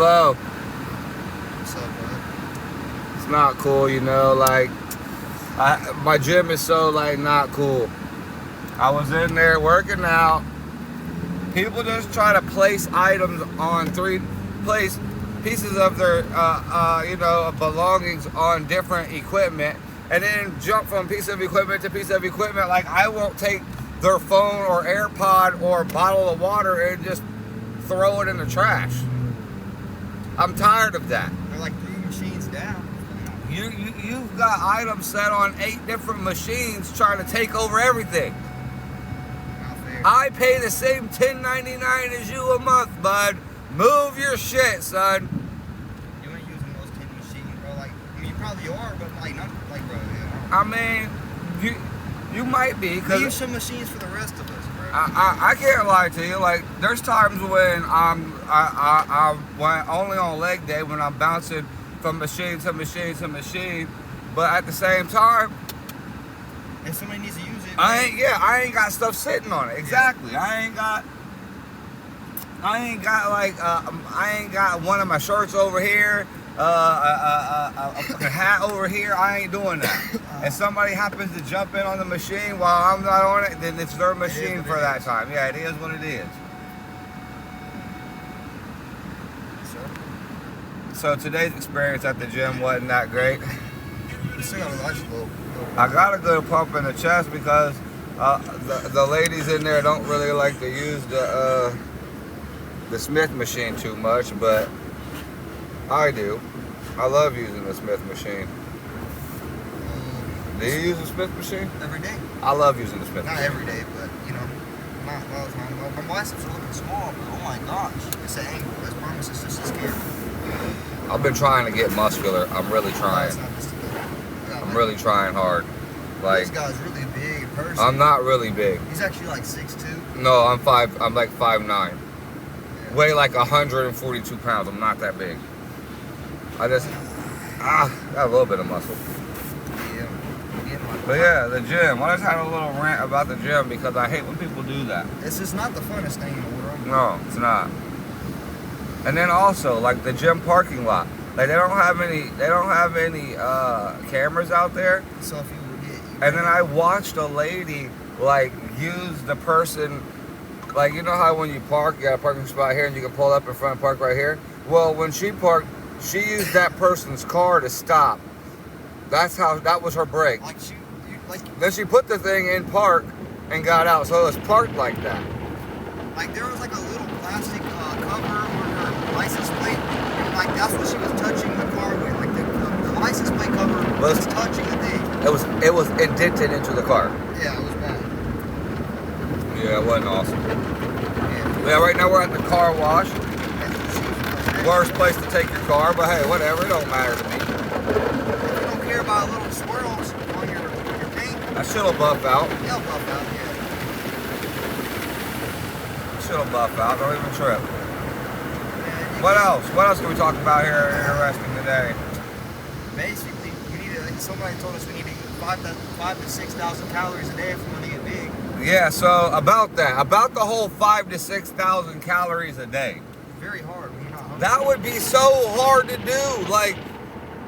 Hello. What's up, bud? It's not cool, you know, like, my gym is so, like, not cool. I was in there working out. People just try to place items on place pieces of their, belongings on different equipment, and then jump from piece of equipment to piece of equipment. Like, I won't take their phone or AirPod or bottle of water and just throw it in the trash. I'm tired of that. They're like 3 machines down. You've got items set on 8 different machines trying to take over everything. Not fair. I pay the same $10.99 as you a month, bud. Move your shit, son. You ain't using those 10 machines, bro. Like, I mean, you probably are, but like, not like, bro. I mean, you might be, We because use some machines for the rest of us, bro. I can't lie to you. Like, there's times when when only on leg day when I'm bouncing from machine to machine to machine, but at the same time, If somebody needs to use it, I ain't got stuff sitting on it. Exactly. I ain't got one of my shirts over here, a fucking hat over here. I ain't doing that. If somebody happens to jump in on the machine while I'm not on it, then it's their machine for that time. Yeah, it is what it is. So today's experience at the gym wasn't that great. You still got a nice little. I got a good pump in the chest because the ladies in there don't really like to use the Smith machine too much, but I do. I love using the Smith machine. Do you use the Smith machine? Every day. I love using the Smith Not machine. every day, but you know, not all the time. My biceps are looking small, but oh my gosh, it's an angle. I promise, it's just scary. I've been trying to get muscular. I'm really trying. It's not just I'm really trying hard. Like, this guy's really big in person. I'm not really big. He's actually like 6'2". No, I'm like 5'9". Yeah. Weigh like 142 pounds. I'm not that big. I just got a little bit of muscle. Yeah. But yeah, the gym. I just had a little rant about the gym because I hate when people do that. It's just not the funnest thing in the world. No, it's not. And then also, like, the gym parking lot. Like, they don't have any cameras out there. So if you would get, And then I watched a lady, like, use the person, like, you know how when you park, you got a parking spot here and you can pull up in front and park right here? Well, when she parked, she used that person's car to stop. That was her brake. like Then she put the thing in park and got out, so it was parked like that. like there was like a little plastic cover on her license plate, and like that's what she was touching the car with. Like the license plate cover was touching the thing. It was indented into the car. Yeah, it was bad. Yeah, it wasn't awesome. Yeah. Yeah, right now we're at the car wash. That's what she was. Worst place to take your car, but hey, whatever, it don't matter to me. If you don't care about little swirls on your paint, That shit'll buff out. they'll buff out. Yeah. Shit'll buff out, don't even trip. Man, What else? What else can we talk about here interesting today? Basically, we need to. Somebody told us we need to eat 5,000 to 6,000 calories a day if we want to get big. Yeah, so about the whole 5,000 to 6,000 calories a day. Very hard when you're not hungry. That would be so hard to do. Like,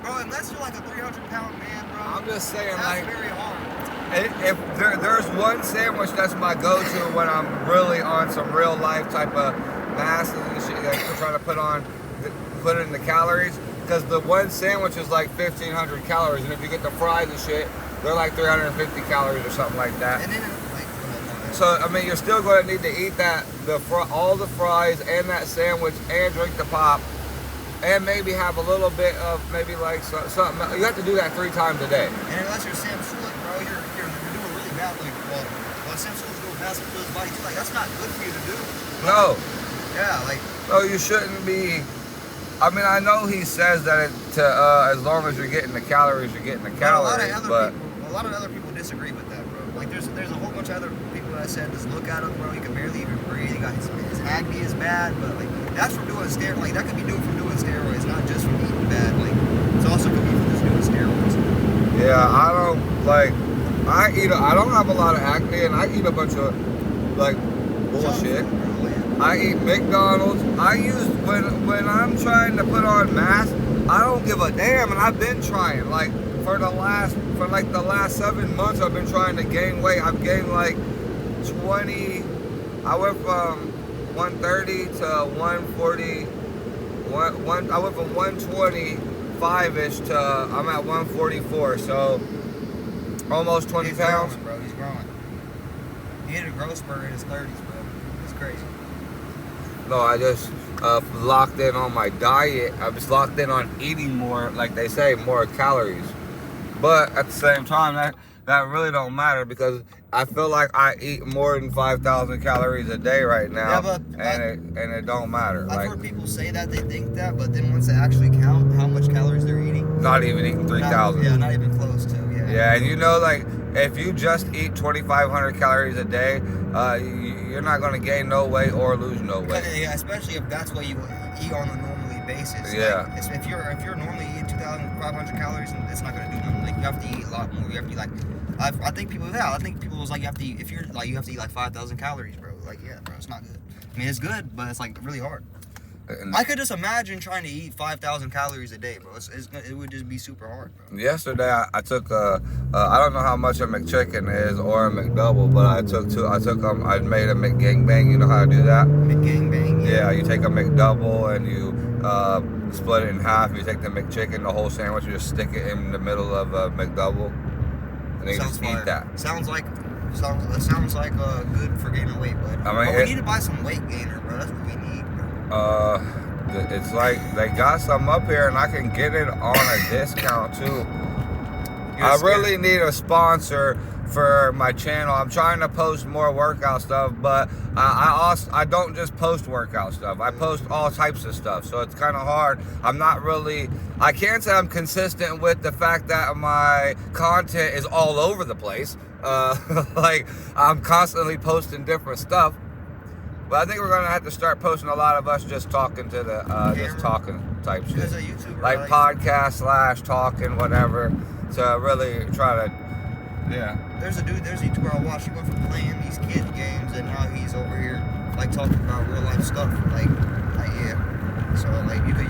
Bro, unless you're like a 300-pound man, bro. I'm just saying, that's like, very hard. if there's one sandwich that's my go-to when I'm really on some real life type of masses and shit that I'm trying to put it in the calories, because the one sandwich is like 1,500 calories, and if you get the fries and shit, they're like 350 calories or something like that. And then, like, So, I mean, you're still going to need to eat all the fries and that sandwich and drink the pop and maybe have a little bit of maybe like something. You have to do that 3 times a day. and unless you're Sam Sulek, bro, you're doing really bad. Like, well, Sam Sulek's going past his body too. Like, that's not good for you to do. No. Yeah, like, No, you shouldn't be. I mean, I know he says that as long as you're getting the calories, you're getting the calories. a lot of other people disagree with that, bro. Like, there's a whole bunch of other people that said, just look at him, bro. He can barely even breathe. He got his acne is bad, but like that's from doing steroids. Like that could be doing from doing steroids, not just from eating bad. Like it's also could be from just doing steroids. Yeah, I don't I don't have a lot of acne, and I eat a bunch of like bullshit. I eat McDonald's. I use when I'm trying to put on mass, I don't give a damn, and I've been trying. Like for the last 7 months, I've been trying to gain weight. I've gained like 20. I went from 130 to 140. I went from 125-ish to I'm at 144. So almost 20 He's pounds. growing, bro. He's growing. He hit a growth spurt in his 30s, bro. It's crazy. No, I just locked in on my diet. I was locked in on eating more, like they say, more calories. But at the same time, that really don't matter because I feel like I eat more than 5,000 calories a day right now, and it don't matter. I've Like, heard people say that, they think that, but then once they actually count how much calories they're eating, not even eating 3,000. Yeah, not even close to. Yeah. Yeah, and you know, like if you just eat 2,500 calories a day, you're not gonna gain no weight or lose no weight. Yeah, especially if that's what you eat on a normally basis. Yeah. Like, if you're normally eating 2,500 calories, it's not gonna do nothing. Like you have to eat a lot more. You have to eat like. I think people was like you have to eat, you have to eat like 5,000 calories, bro. Like yeah, bro, it's not good. I mean, it's good, but it's like really hard. And I could just imagine trying to eat 5,000 calories a day, bro. It would just be super hard, bro. yesterday I took I don't know how much a McChicken is or a McDouble, but I made a McGangbang. You know how to do that? McGangbang. Yeah, you take a McDouble and you split it in half. You take the McChicken, the whole sandwich, you just stick it in the middle of a McDouble, and then you just eat that. Sounds like good for gaining weight, but we need to buy some weight gainer, bro. That's what we need, bro. It's like they got some up here, and I can get it on a discount too. I really need a sponsor for my channel. I'm trying to post more workout stuff, but I don't just post workout stuff. I post all types of stuff, so it's kind of hard. I can't say I'm consistent with the fact that my content is all over the place. Like I'm constantly posting different stuff, but I think we're gonna have to start posting a lot of us just talking to the just talking type shit, like podcast / talking, whatever, to really try to. Yeah. There's a YouTuber I watch. He went from playing these kid games, and now he's over here like talking about real life stuff. Like yeah. So like you could.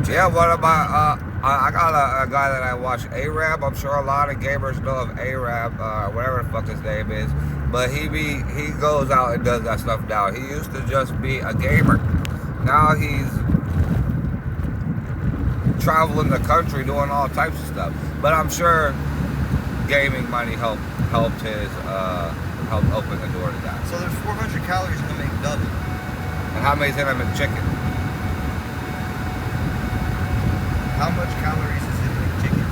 Yeah. What about I got a guy that I watch, Arab. I'm sure a lot of gamers know of Arab, whatever the fuck his name is. But he goes out and does that stuff now. He used to just be a gamer. Now he's traveling the country doing all types of stuff. But I'm sure gaming money helped open the door to that. So there's 400 calories in a McDouble. And how many's in a McChicken? How much calories is in a McChicken?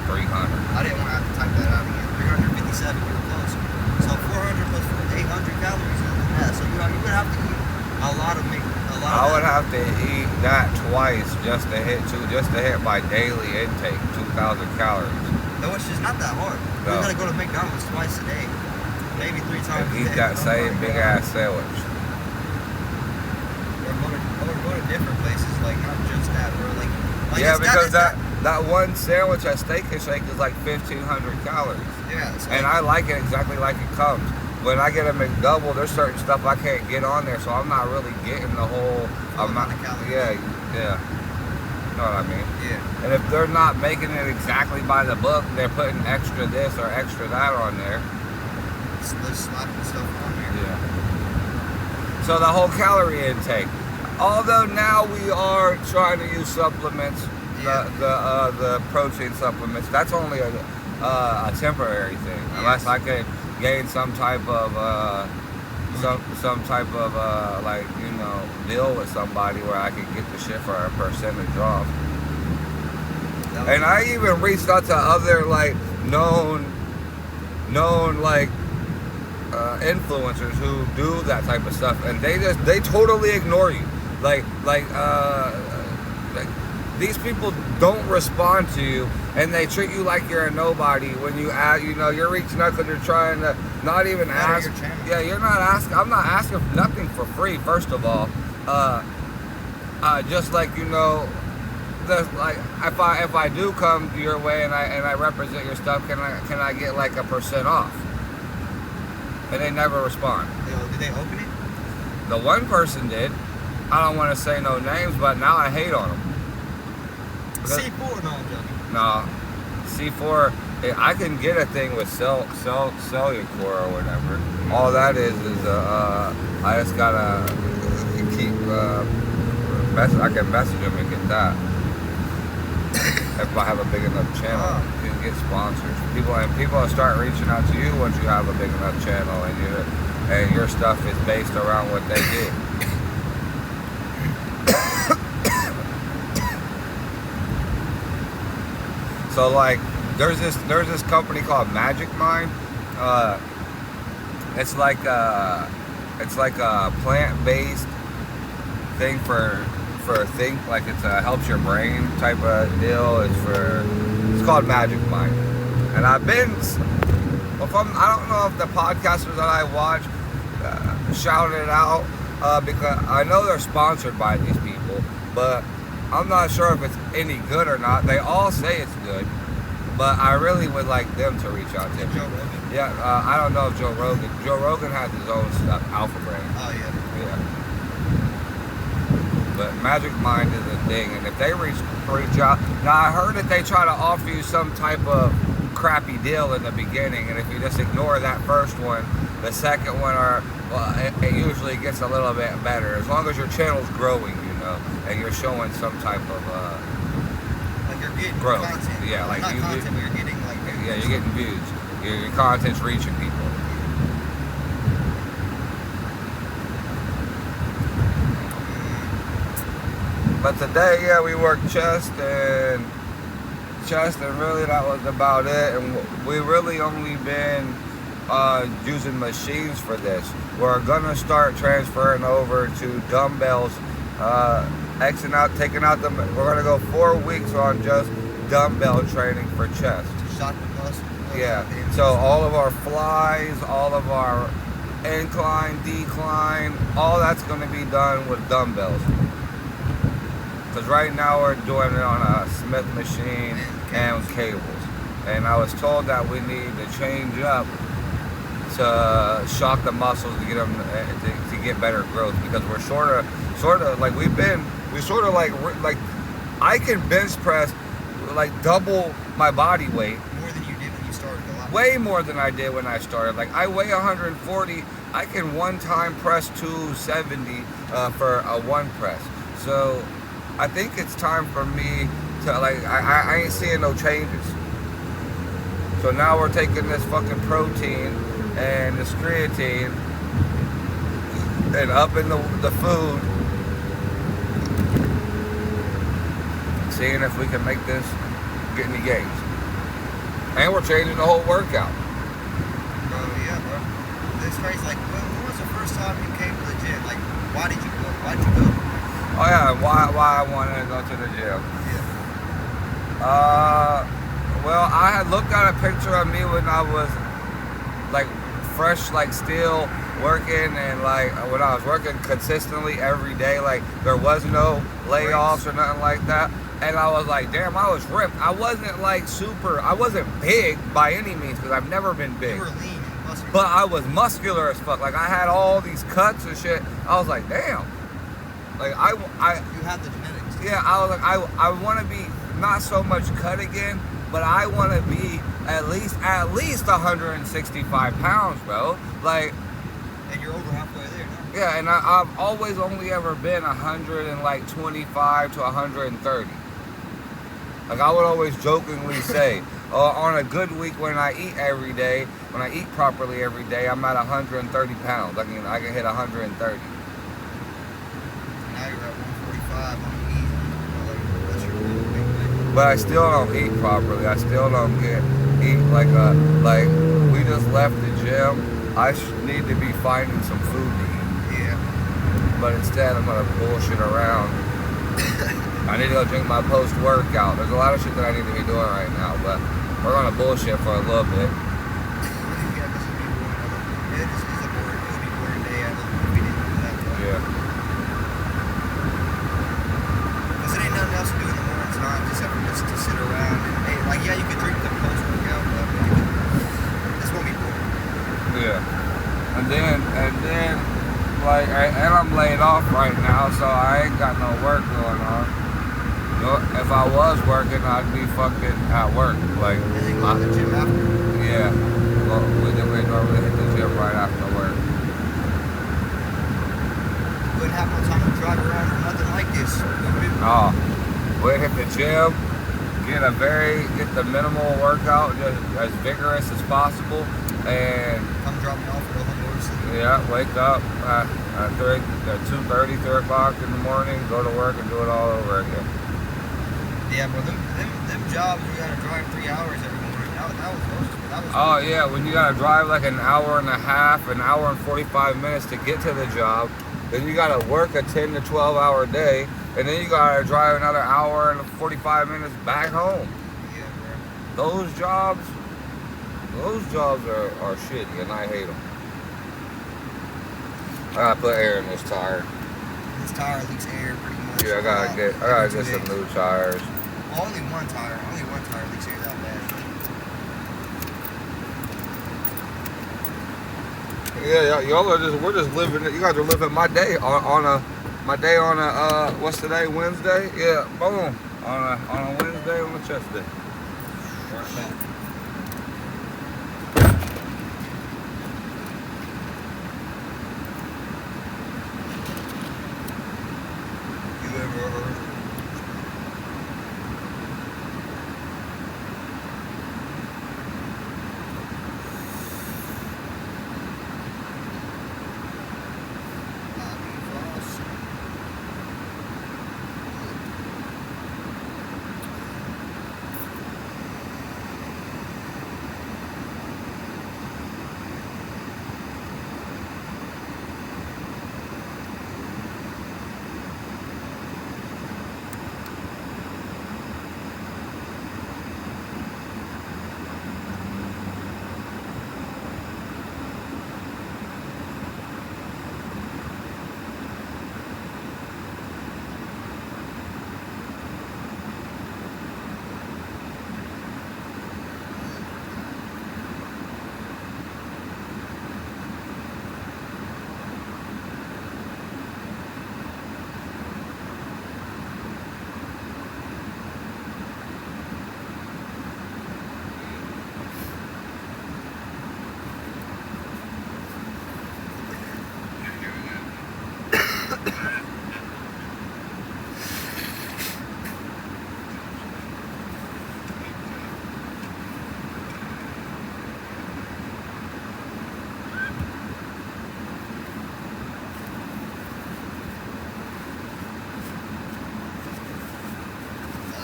300. I didn't want to have to type that out again. 357, you were close. So 400 plus 800 calories is that. So you would have to eat a lot of meat. I would have to eat that twice just to hit my daily intake, 2,000 calories. No, which is not that hard. No. You gotta go to McDonald's twice a day, maybe 3 times a day. Eat that same big ass sandwich. Or go to different places, like not just that, bro. Like yeah, because that one sandwich at Steak and Shake is like 1,500 calories. Yeah. And I like it exactly like it comes. When I get a McDouble, there's certain stuff I can't get on there, so I'm not really getting the whole amount of calories. Yeah. You know what I mean? Yeah. And if they're not making it exactly by the book, they're putting extra this or extra that on there. They're slapping stuff on there. Yeah. So the whole calorie intake. Although now we are trying to use supplements, the protein supplements. That's only a temporary thing, unless I can gain some type of like, you know, deal with somebody where I can get the shit for a percentage off. And I even reached out to other like known like influencers who do that type of stuff, and they totally ignore you. Like these people don't respond to you, and they treat you like you're a nobody when you ask, you know, you're reaching out because you're trying to not even ask. Yeah, you're not asking. I'm not asking for nothing for free. First of all, just like, you know, like if I do come your way and I represent your stuff, can I get like a % off? And they never respond. Did they open it? The one person did. I don't want to say no names, but now I hate on them. C4, no, I'm joking. No, C4. I can get a thing with Cellucor or whatever. All that is I just gotta keep I can message them and get that. If I have a big enough channel, you can get sponsors. People will start reaching out to you once you have a big enough channel and your stuff is based around what they do. So like, there's this company called Magic Mind. It's like a plant-based thing for think like it's helps your brain type of deal. It's called Magic Mind, and I don't know if the podcasters that I watch shouted it out because I know they're sponsored by these people, but I'm not sure if it's any good or not. They all say it's good, but I really would like them to reach out to me. Joe Rogan. Yeah, I don't know if Joe Rogan has his own stuff, Alpha Brain. Oh, yeah. Yeah. But Magic Mind is a thing, and if they reach out, now I heard that they try to offer you some type of crappy deal in the beginning, and if you just ignore that first one, the second one it usually gets a little bit better as long as your channel's growing, and you're showing some type of like you're getting growth. content. Yeah, like not you content, but you're getting like yeah, you're getting views. Your content's reaching people. But today, yeah, we worked chest, and really that was about it. And we really only been using machines for this. We're gonna start transferring over to dumbbells, taking out we're gonna go 4 weeks on just dumbbell training for chest. shock the muscle. Yeah, so all of our flies, all of our incline, decline, all that's gonna be done with dumbbells. Because right now we're doing it on a Smith machine and cables. And I was told that we need to change up to shock the muscles to get them to get better growth, because we're sort of like like I can bench press like double my body weight. More than you did when you started a lot. Way more than I did when I started. Like I weigh 140. I can one time press 270 for a one press. So I think it's time for me to I ain't seeing no changes. So now we're taking this fucking protein and this creatine and upping the food, seeing if we can make this get any gains. And we're changing the whole workout. Yeah, bro. This crazy. Like, when was the first time you came to the gym? Like, why did you go? Why'd you go? Oh yeah, why I wanted to go to the gym. Yeah. Well, I had looked at a picture of me when I was like fresh, like still working, and like when I was working consistently every day, like there was no layoffs or nothing like that. And I was like, damn, I was ripped. I wasn't I wasn't big by any means, because I've never been big. You were lean and muscular. But I was muscular as fuck. Like I had all these cuts and shit. I was like, damn. Like you have the genetics. Yeah, I was like, I want to be not so much cut again, but I want to be at least 165 pounds, bro. Like, and you're over halfway there now. yeah, and I've always only ever been 125 to 130. Like I would always jokingly say, on a good week when I eat every day, when I eat properly every day, I'm at 130 pounds. I can hit 130. Now you're at 145 on the eat. That's your real big thing. But I still don't eat properly. I still don't eat like we just left the gym. I need to be finding some food to eat. Yeah. But instead I'm gonna bullshit around. I need to go drink my post-workout. There's a lot of shit that I need to be doing right now, but we're gonna bullshit for a little bit. Yeah, this will be boring. Yeah, this is a boring. It'll be boring day. I don't know if we didn't do that. Yeah. Because it ain't nothing else to do in the morning time, except for just to sit around and yeah, you could drink the post-workout, but this won't be boring. Yeah. And then, I'm laid off right now, so I ain't got no work going on. If I was working, I'd be fucking at work. Like, And then go to the gym after. yeah. Well, we normally hit the gym right after work. Wouldn't have no time to drive around or nothing like this. Oh, we'd hit the gym, get the minimal workout, just as vigorous as possible, and Come drop me off and go home and go to sleep. yeah, wake up at 2:30, 3 o'clock in the morning, go to work and do it all over again. Yeah, bro, them jobs you gotta drive 3 hours every morning. That was Oh yeah, when you gotta drive like an hour and a half, an hour and 45 minutes to get to the job, then you gotta work a 10 to 12 hour day, and then you gotta drive another hour and 45 minutes back home. Yeah, bro. Those jobs are shitty, and I hate them. I gotta put air in this tire. This tire leaks air pretty much. Yeah, I gotta get some new tires. Well, only one tire leaks air that bad. Yeah, y'all are we're just living. You guys are living my day on a what's today? Wednesday? Yeah, boom. On a Wednesday on a chest day. Right back. You ever heard? Bobby Frost.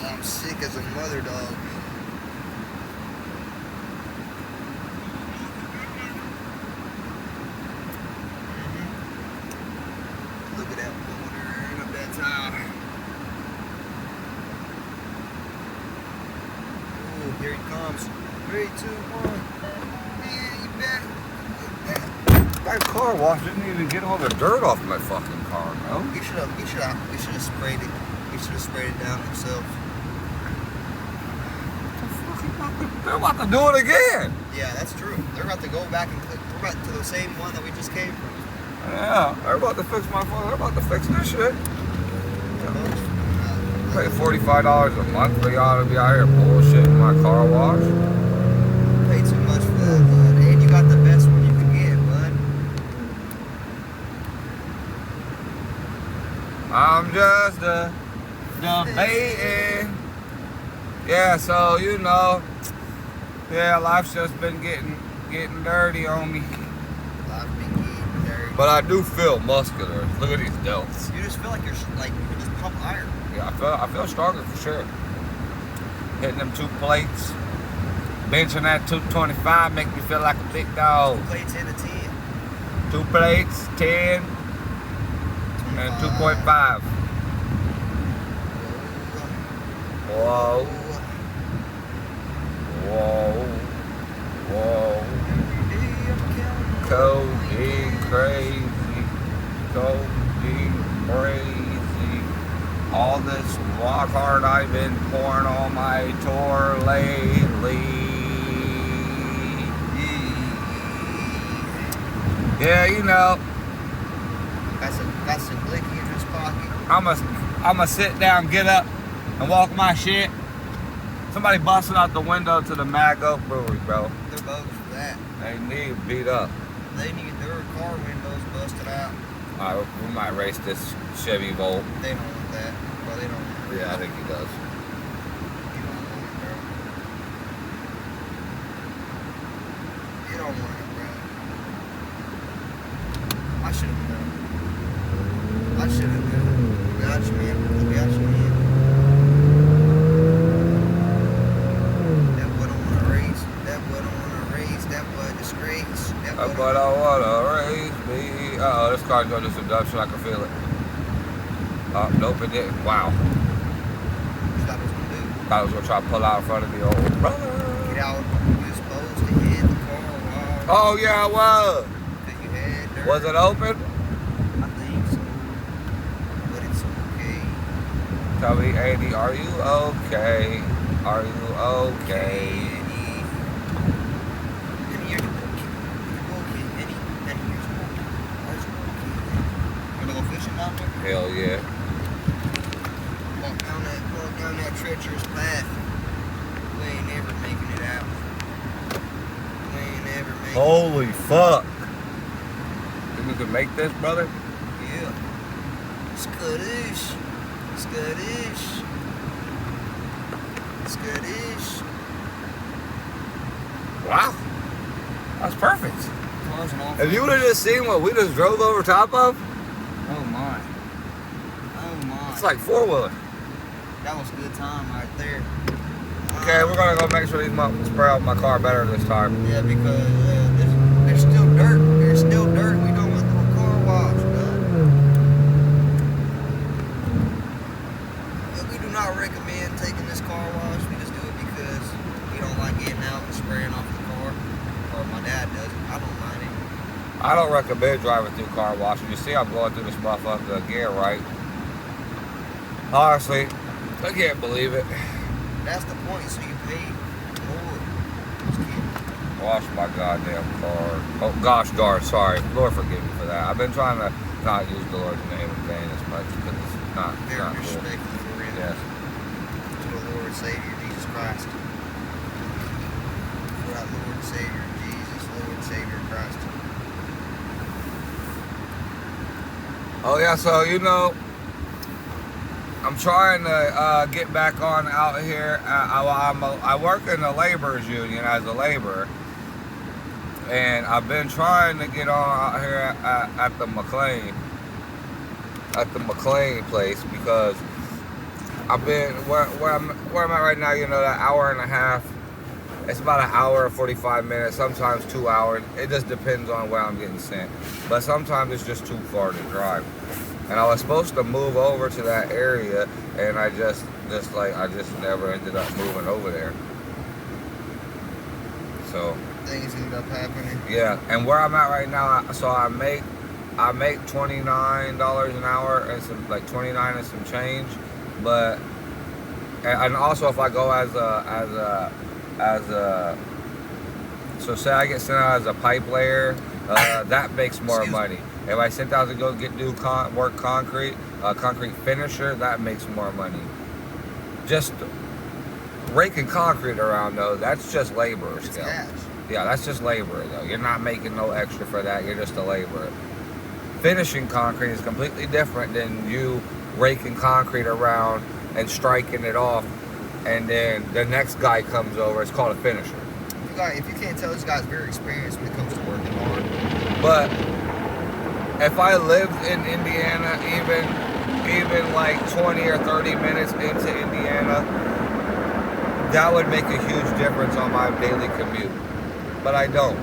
I'm sick as a mother dog. Look at that motor up that tire. Ooh, here he comes. 3, 2, 1. Man, you bet. That car wash didn't even get all the dirt off my fucking car, no. We should have sprayed it. We should have sprayed it down himself. They're about to do it again. Yeah, that's true. They're about to go back and we're back to the same one that we just came from. Yeah, they're about to fix my phone. They're about to fix this shit. Pay $45 a month for y'all to be out here bullshitting my car wash. Pay too much for that, bud. And you got the best one you could get, bud. I'm just debating. Yeah, so you know, yeah, life's just been getting dirty on me. Life been getting dirty. But I do feel muscular. Look at these delts. You just feel like you can just pump iron. Yeah, I feel stronger for sure. Hitting them 2 plates, benching that 225 make me feel like a big dog. 2 plates in a 10. 2 plates, 10, and 2.5. Whoa, whoa, whoa. Codeine crazy, codeine crazy. All this walk hard I've been pouring on my tour lately. Yeah, you know. Got got some blicky in his pocket. I'ma sit down, get up, and walk my shit. Somebody busting out the window to the Mad Oak Brewery, bro. They're bogus for that. They need beat up. They need their car windows busted out. Alright, we might race this Chevy Volt. They don't want that. Well, they don't want it. Yeah, I think he does. You don't want it, bro. You don't want it, bro. I should have known. I should have known. Got you, man. Got you, man. That boy don't want to race. That boy don't want to race. That boy disgrace. That boy But I wanna raise me. Uh-oh, this car's gonna do some dumb shit. I can feel it. Oh, nope, it didn't. Wow. What you thought it was gonna do? Thought I was gonna try to pull out in front of the old brother. Get out. You're supposed to hit the car wall. Oh, yeah, it was. Cause you had dirt. Was it open? I think so. But it's okay. Tell me, Andy, are you okay? Are you okay? Any years ago, okay. Any years ago. Are you okay? Gonna go fishing out there? Hell yeah. Walk down that treacherous path. We ain't never making it out. We ain't never making Holy fuck. Think we can make this, brother? it. Yeah. Skadoosh. Skadoosh. Skadoosh. Wow. That's perfect. Cars and all. If you would have just seen what we just drove over top of, Oh my. Oh my. it's like four-wheeler. That was a good time right there. Okay, we're gonna go make sure these motherfuckers spray out my car better this time. Yeah, because there's still dirt. There's still dirt. We don't want no car wash, bud. We do not recommend taking this car wash. We just do it because we don't like getting out and spraying off the car. Or my dad does it. I don't mind it. I don't recommend driving through car washes. You see, I'm going through this motherfucker again, right? Honestly, I can't believe it. That's the point. So you pay more. Just kidding. Wash my goddamn car. Oh, gosh darn, sorry. Lord forgive me for that. I've been trying to not use the Lord's name in vain as much because it's not Very cool. disrespectful for real. Yes. To the Lord and Savior Jesus Christ. For our Lord and Savior Jesus, Lord and Savior Christ. Oh yeah, so you know, I'm trying to get back on out here. I work in the laborers union as a laborer, and I've been trying to get on out here at the McLean place because I've been where I'm at right now. You know, that hour and a half. It's about an hour and 45 minutes, sometimes 2 hours. It just depends on where I'm getting sent. But sometimes it's just too far to drive. And I was supposed to move over to that area, and I just never ended up moving over there. So Things ended up happening. yeah, and where I'm at right now, so I make $29 an hour and some like 29 and some change, but and also if I go as a so say I get sent out as a pipe layer, that makes more Excuse me. money. If I sent out to go do work concrete finisher, that makes more money. Just raking concrete around though, that's just labor It's skill. cash. Yeah, that's just labor though. You're not making no extra for that. You're just a laborer. Finishing concrete is completely different than you raking concrete around and striking it off, and then the next guy comes over. It's called a finisher. If you can't tell, this guy's very experienced when it comes to working hard. But if I lived in Indiana, even like 20 or 30 minutes into Indiana, that would make a huge difference on my daily commute. But I don't.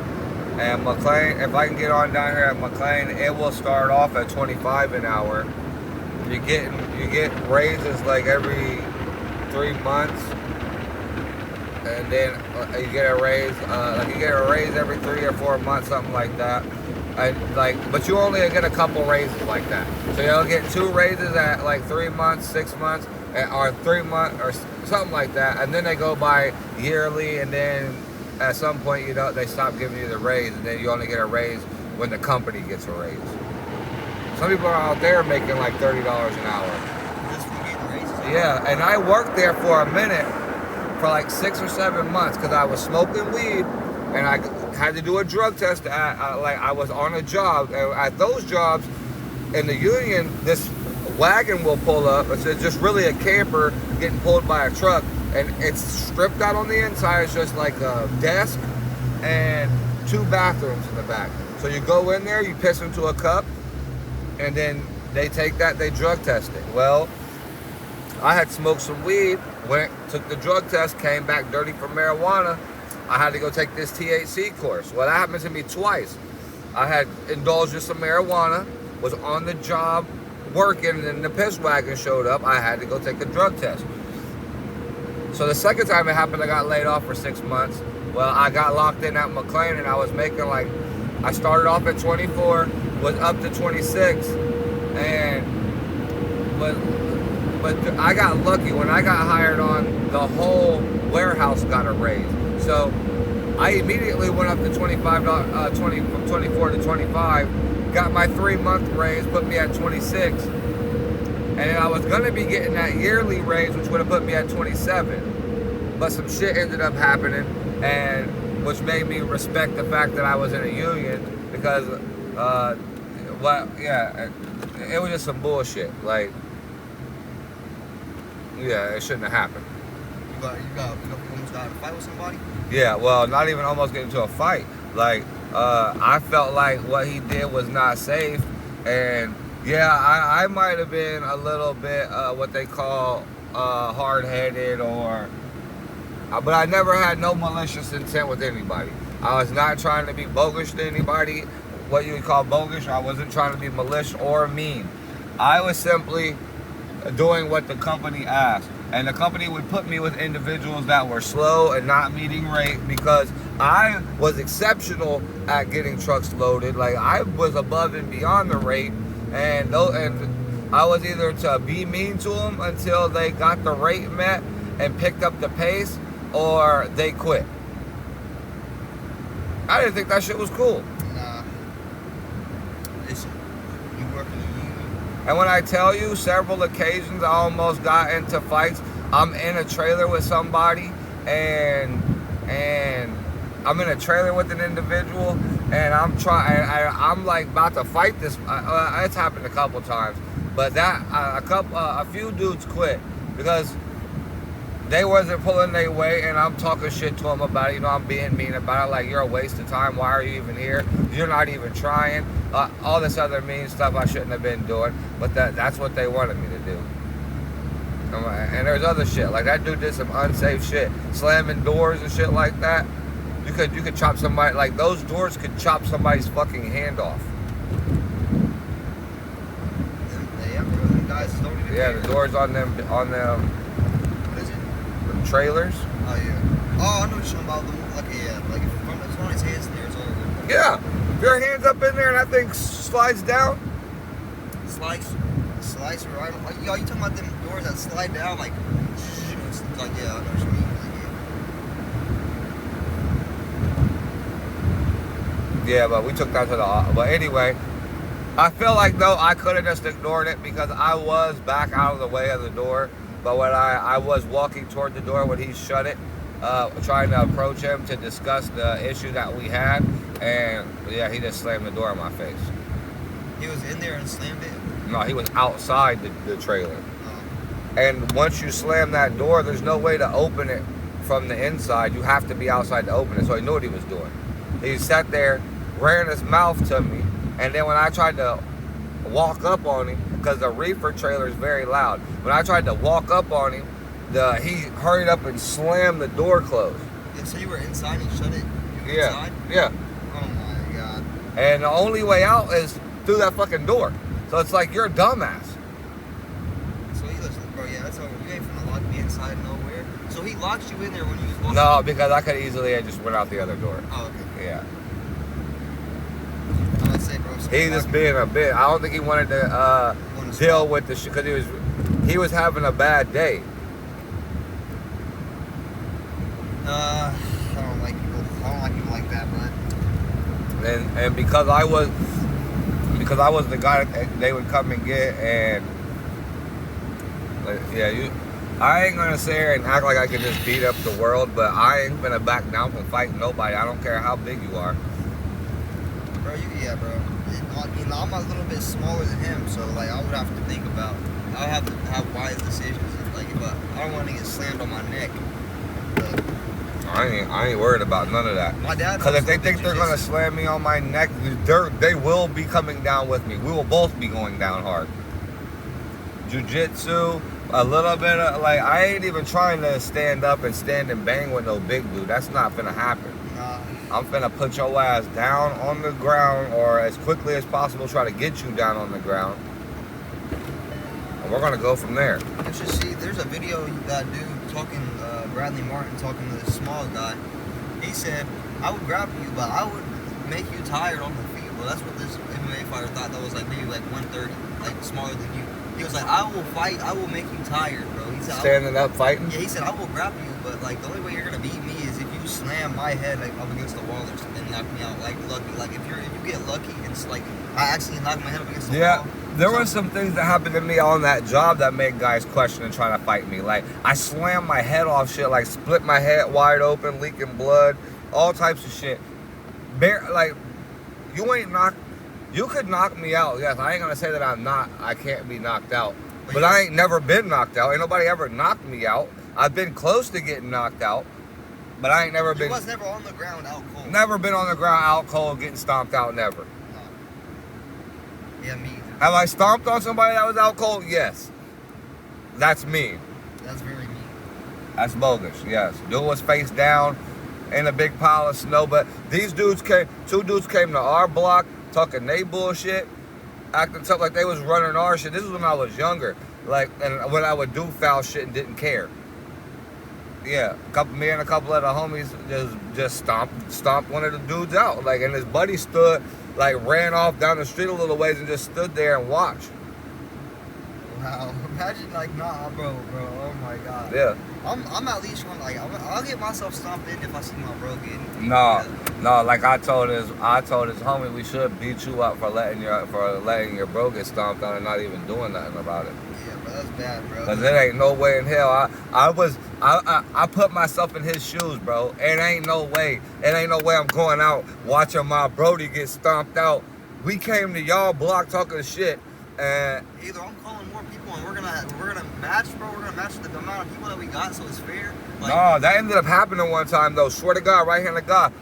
And McLean, if I can get on down here at McLean, it will start off at 25 an hour. You get raises like every 3 months, and then you get a raise. You get a raise every 3 or 4 months, something like that. But you only get a couple raises like that. So you'll get 2 raises at like 3 months, 6 months, or 3 months, or something like that. And then they go by yearly, and then at some point, they stop giving you the raise, and then you only get a raise when the company gets a raise. Some people are out there making like $30 an hour. Just for getting raises. Yeah, and I worked there for a minute, for like 6 or 7 months, because I was smoking weed, and I had to do a drug test. Like I was on a job, and at those jobs, in the union, this wagon will pull up. It's just really a camper getting pulled by a truck, and it's stripped out on the inside. It's just like a desk and 2 bathrooms in the back. So you go in there, you piss into a cup, and then they take that, they drug test it. Well, I had smoked some weed, took the drug test, came back dirty for marijuana. I had to go take this THC course. Well, that happened to me twice. I had indulged in some marijuana, was on the job working, and then the piss wagon showed up. I had to go take the drug test. So the second time it happened, I got laid off for 6 months. Well, I got locked in at McLean, and I was making like, I started off at 24, was up to 26, and but I got lucky. When I got hired on, the whole warehouse got a raise. So I immediately went up to $25, from 24 to 25, got my 3-month raise, put me at 26. And then I was gonna be getting that yearly raise, which would have put me at 27. But some shit ended up happening, and which made me respect the fact that I was in a union, because, it was just some bullshit. Like, yeah, it shouldn't have happened. You almost got in a fight with somebody? Yeah, well, not even almost getting into a fight. Like, I felt like what he did was not safe, and yeah, I might have been a little bit what they call hard-headed, but I never had no malicious intent with anybody. I was not trying to be bogus to anybody, what you would call bogus. I wasn't trying to be malicious or mean. I was simply doing what the company asked. And the company would put me with individuals that were slow and not meeting rate, because I was exceptional at getting trucks loaded. Like, I was above and beyond the rate, and I was either to be mean to them until they got the rate met and picked up the pace, or they quit. I didn't think that shit was cool. Nah. Listen, you work in the union. And when I tell you, several occasions I almost got into fights. I'm in a trailer with somebody, and I'm in a trailer with an individual, and I'm like about to fight this. It's happened a couple times, but a few dudes quit because they wasn't pulling their weight, and I'm talking shit to them about it. You know, I'm being mean about it, like, you're a waste of time. Why are you even here? You're not even trying. All this other mean stuff I shouldn't have been doing, but that's what they wanted me to do. And there's other shit, like that dude did some unsafe shit, slamming doors and shit like that. You could chop somebody, like those doors could chop somebody's fucking hand off. Yeah, the doors on them What is it? the trailers. Oh yeah. Oh, I know what you're talking about. Like if it's on his hands, there's all over. Yeah, if your hand's up in there and that thing slides down. Slice right. Yo, you talking about them doors that slide down like? It's like, yeah, I know what you mean. Yeah, but we took that to the. But anyway, I feel like though I could have just ignored it because I was back out of the way of the door. But when I was walking toward the door when he shut it, trying to approach him to discuss the issue that we had, and yeah, he just slammed the door in my face. He was in there and slammed it? No, he was outside the trailer. And once you slam that door, there's no way to open it from the inside. You have to be outside to open it. So he knew what he was doing. He sat there, ran his mouth to me, and then when I tried to walk up on him, because the reefer trailer is very loud, when I tried to walk up on him, he hurried up and slammed the door closed. Yeah, so you were inside and shut it? Yeah. Yeah. Oh my god. And the only way out is through that fucking door. So it's like, you're a dumbass. So he listen, bro, yeah, that's over. You ain't finna lock me inside nowhere. So he locked you in there when you was walking? No, because I could easily have just went out the other door. Oh, okay. Yeah. I'm gonna say, bro. He just being a bit. I don't think he wanted to deal with the shit because he was having a bad day. I don't like people like that, bud. And because I because I was the guy that they would come and get, and like, yeah, I ain't gonna sit here and act like I can just beat up the world, but I ain't gonna back down from fighting nobody. I don't care how big you are. Bro, bro. I'm a little bit smaller than him, so like I would have to think about. I would have to have wise decisions. Like, but I don't want to get slammed on my neck. But I ain't worried about none of that. my dad. Because if they think they're gonna slam me on my neck, they will be coming down with me. We will both be going down hard. Jiu-jitsu, a little bit of like I ain't even trying to stand up and stand and bang with no big dude. That's not finna happen. Nah. I'm finna put your ass down on the ground, or as quickly as possible try to get you down on the ground. And we're gonna go from there. Let's just see. There's a video that dude talking, Bradley Martin talking to this small guy. He said, "I would grab you, but I would make you tired on the feet." Well, that's what this MMA fighter thought. That was like maybe like 130, like smaller than you. He was like, "I will fight. I will make you tired, bro." He said, Standing up fighting? Yeah, he said, "I will grab you, but like the only way you're gonna beat me is if you slam my head like up against the wall or something and knock me out like lucky. Like if you get lucky and it's like I actually knock my head up against the wall." There were some things that happened to me on that job that made guys question and try to fight me. Like I slammed my head off shit, like split my head wide open, leaking blood, all types of shit. Like you could knock me out. Yes, I ain't gonna say that I can't be knocked out. But I ain't never been knocked out. Ain't nobody ever knocked me out. I've been close to getting knocked out, but I ain't never been. You was never on the ground out cold. Never been on the ground out cold, getting stomped out. Never. No. Yeah, me either. Have I stomped on somebody that was out cold? Yes. That's mean. That's very mean. That's bogus. Yes. Dude was face down in a big pile of snow, but these dudes two dudes came to our block talking they bullshit, acting tough like they was running our shit. This was when I was younger, like, and when I would do foul shit and didn't care. Yeah, me and a couple of the homies just stomped one of the dudes out, like, and his buddy stood, like, ran off down the street a little ways and just stood there and watched. Wow, imagine like, nah, bro, oh my god. Yeah. I'm at least going like, I'll get myself stomped in if I see my bro getting. No, like I told his homie we should beat you up for letting your bro get stomped on and not even doing nothing about it. Yeah, bro, that's bad, bro. Cause it ain't no way in hell. I put myself in his shoes, bro. It ain't no way I'm going out watching my Brody get stomped out. We came to y'all block talking shit, and either I'm calling more people and we're gonna match, bro. We're gonna match the amount of people that we got, so it's fair. Like, no, that ended up happening one time though. Swear to God, right hand of God.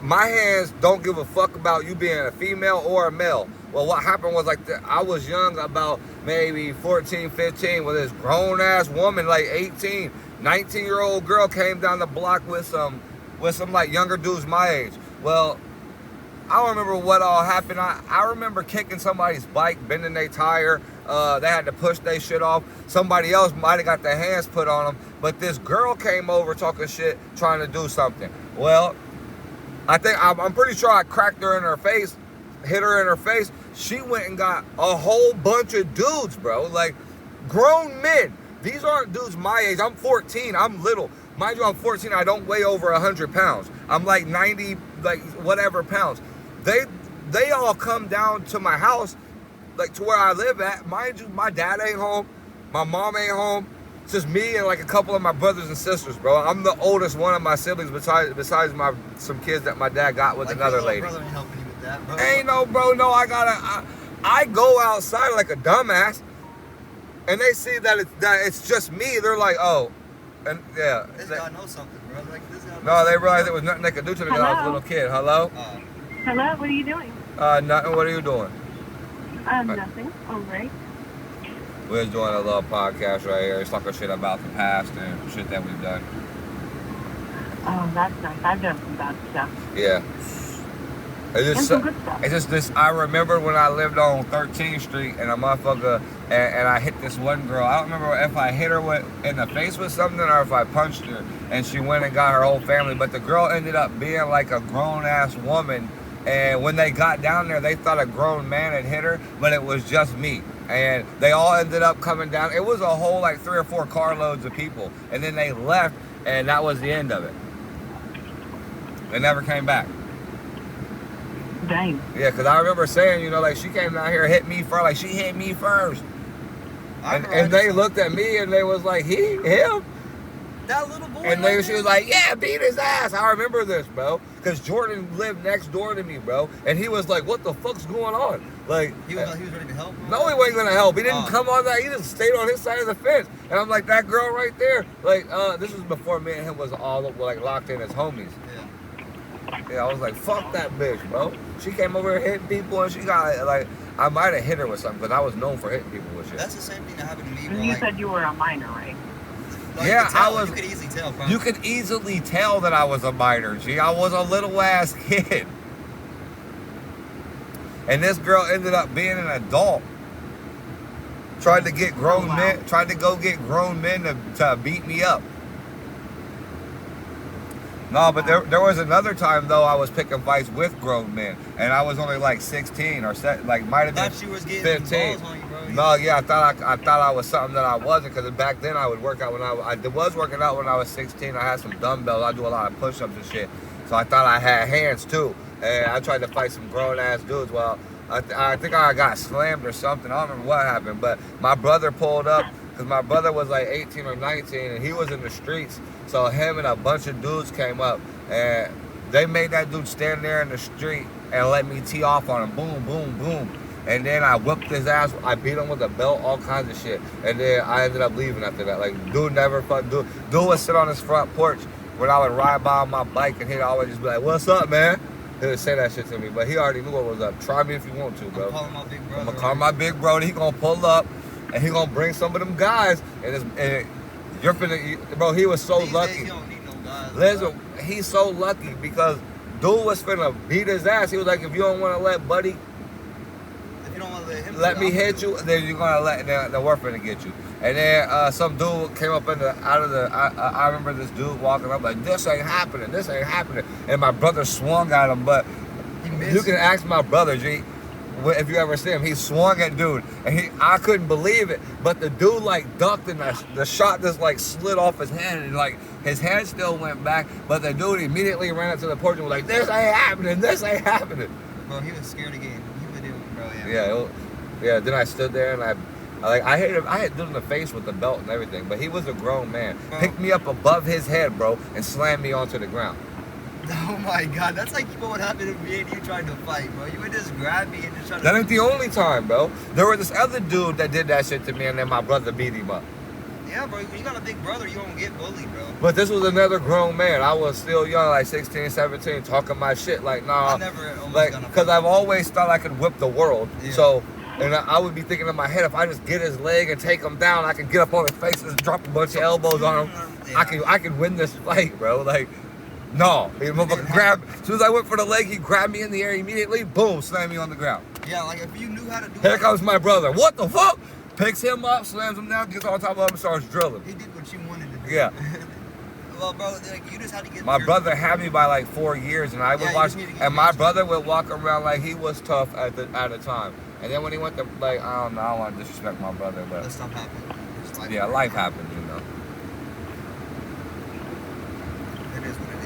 My hands don't give a fuck about you being a female or a male. Well, what happened was like I was young, about maybe 14, 15, with this grown ass woman, like 18, 19-year-old girl came down the block with some like younger dudes my age. Well, I don't remember what all happened. I remember kicking somebody's bike, bending their tire. They had to push their shit off. Somebody else might have got their hands put on them. But this girl came over talking shit, trying to do something. Well, I'm pretty sure I cracked her in her face, hit her in her face. She went and got a whole bunch of dudes, bro. Like, grown men. These aren't dudes my age. I'm 14. I'm little. Mind you, I'm 14. I don't weigh over 100 pounds. I'm like 90, like whatever pounds. They all come down to my house, like to where I live at. Mind you, my dad ain't home. My mom ain't home. It's just me and like a couple of my brothers and sisters, bro. I'm the oldest one of my siblings besides some kids that my dad got with like another lady. Brother ain't helping you with that, bro. Ain't no, bro. No, I go outside like a dumbass, and they see that it's just me. They're like, oh, and yeah. This guy knows something, bro. Like this guy. No, they realized there was nothing they could do to me when I was a little kid. Hello. Hello, what are you doing? Nothing. What are you doing? Nothing. All right. We're just doing a little podcast right here. It's talking shit about the past and shit that we've done. Oh, that's nice. I've done some bad stuff. Yeah. And some good stuff. It's just this. I remember when I lived on 13th Street and a motherfucker, and I hit this one girl. I don't remember if I hit her in the face with something or if I punched her, and she went and got her whole family. But the girl ended up being like a grown-ass woman. And when they got down there, they thought a grown man had hit her, but it was just me. And they all ended up coming down. It was a whole like 3 or 4 carloads of people. And then they left, and that was the end of it. They never came back. Dang. Yeah, because I remember saying, you know, like, she came down here and hit me first. Like, she hit me first. And they looked at me and they was like, him? That little boy. And she was like, yeah, beat his ass. I remember this, bro. Because Jordan lived next door to me, bro. And he was like, what the fuck's going on? Like, he was ready to help, bro? No, he wasn't going to help. He didn't come on that. He just stayed on his side of the fence. And I'm like, that girl right there. Like, this was before me and him was all like locked in as homies. Yeah, I was like, fuck that bitch, bro. She came over here hitting people and she got, like, I might have hit her with something because I was known for hitting people with shit. That's the same thing that happened to me, bro. And you said you were a minor, right? Like, yeah, I was. You could easily tell, bro. You could easily tell that I was a minor, G. I was a little ass kid. And this girl ended up being an adult. Tried to get grown men, tried to go get grown men to beat me up. No, but there was another time though I was picking fights with grown men, and I was only like 16 or might have been 15. On you, bro. No, yeah, I thought I was something that I wasn't, because back then I would work out when I was working out when I was 16. I had some dumbbells. I do a lot of push-ups and shit, so I thought I had hands too. And I tried to fight some grown ass dudes. Well, I think I got slammed or something. I don't remember what happened, but my brother pulled up. Because my brother was like 18 or 19 and he was in the streets. So him and a bunch of dudes came up and they made that dude stand there in the street and let me tee off on him. Boom, boom, boom. And then I whipped his ass. I beat him with a belt, all kinds of shit. And then I ended up leaving after that. Like, dude never fucked. Dude would sit on his front porch when I would ride by on my bike and he'd always just be like, what's up, man? He would say that shit to me, but he already knew what was up. Try me if you want to, bro. I'm calling my big brother. I'm gonna call my big brother. He gonna pull up. And he gonna bring some of them guys, and you're finna, bro. He was so lucky. Days, you don't need no guys, Listen, he's so lucky because dude was finna beat his ass. He was like, if you don't want to let Buddy, if you don't want to let him, let me hit you, then you're gonna let the we're finna get you. And then some dude came up I remember this dude walking up like, this ain't happening, this ain't happening. And my brother swung at him, but you can ask my brother, G. If you ever see him, he swung at dude, and I couldn't believe it. But the dude like ducked, and the shot just like slid off his hand, and like his hand still went back. But the dude immediately ran up to the porch and was like, "This ain't happening. This ain't happening." Bro, he was scared again. He was doing, bro. Yeah. Then I stood there and I hit him. I hit dude in the face with the belt and everything. But he was a grown man. Bro. Picked me up above his head, bro, and slammed me onto the ground. Oh my god, that's like what happened if me and you tried to fight, bro. You would just grab me and just try to. That ain't the only time, bro. There was this other dude that did that shit to me, and then my brother beat him up. Yeah, bro. When you got a big brother, you don't get bullied, bro. But this was another grown man. I was still young, like 16, 17, talking my shit. Like, nah. I never almost like, done a because fight. I've always thought I could whip the world. Yeah. So, and I would be thinking in my head, if I just get his leg and take him down, I can get up on his face and drop a bunch of elbows on him. Yeah. I can win this fight, bro. Like, no. He motherfucker grabbed, as soon as I went for the leg, he grabbed me in the air immediately, boom, slammed me on the ground. Yeah, like if you knew how to do Here it. comes my brother. What the fuck? Picks him up, slams him down, gets on top of him, and starts drilling. He did what you wanted to do. Yeah. Well, bro, like, you just had to get. My brother had me by like 4 years, and I would Yeah, you watch, just need to get and my used to brother would walk around like he was tough at the time. And then when he went to, like, I don't know, I don't want to disrespect my brother, but That stuff happened. It's life. yeah, life happens, you know. It is what it is.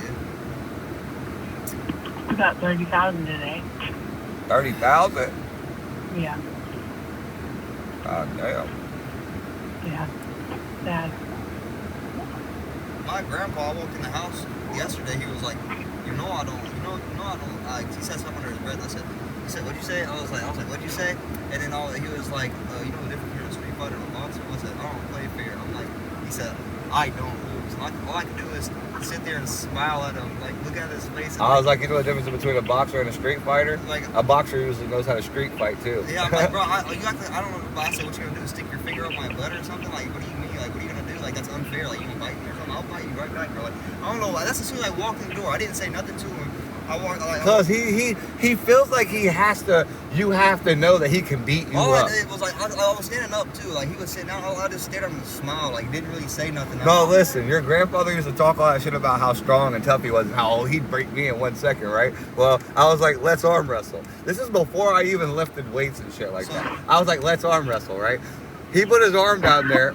You got 30,000 today. 30,000? Yeah. God damn. Yeah. Sad. My grandpa walked in the house yesterday. He was like, you know I don't. He said something under his breath. He said, what'd you say? I was like, what'd you say? And then he was like, you know the difference between a street fighter and a boxer? I said, I don't play fair. I'm like, he said, I don't lose. All I can do is sit there and smile at him, like look at his face. And I was like, you know the difference between a boxer and a street fighter? Like, A boxer usually knows how to street fight too. yeah, I'm like, bro, I don't know. But I said, what you gonna do? Stick your finger up my butt or something? Like, what do you mean? Like, what are you gonna do? Like, that's unfair. Like, you gonna bite me or something? I'll bite you right back, bro. Like, I don't know. That's as soon as I walked in the door. I didn't say nothing to him. I walked like. Because he feels like he has to, you have to know that he can beat you All up. I did was like, I was standing up too. Like, he was sitting down. I just stared at him and smiled. Like, didn't really say nothing. No, listen, your grandfather used to talk all that shit about how strong and tough he was and how he'd break me in 1 second, right? Well, I was like, let's arm wrestle. This is before I even lifted weights and shit like that. I was like, let's arm wrestle, right? He put his arm down there.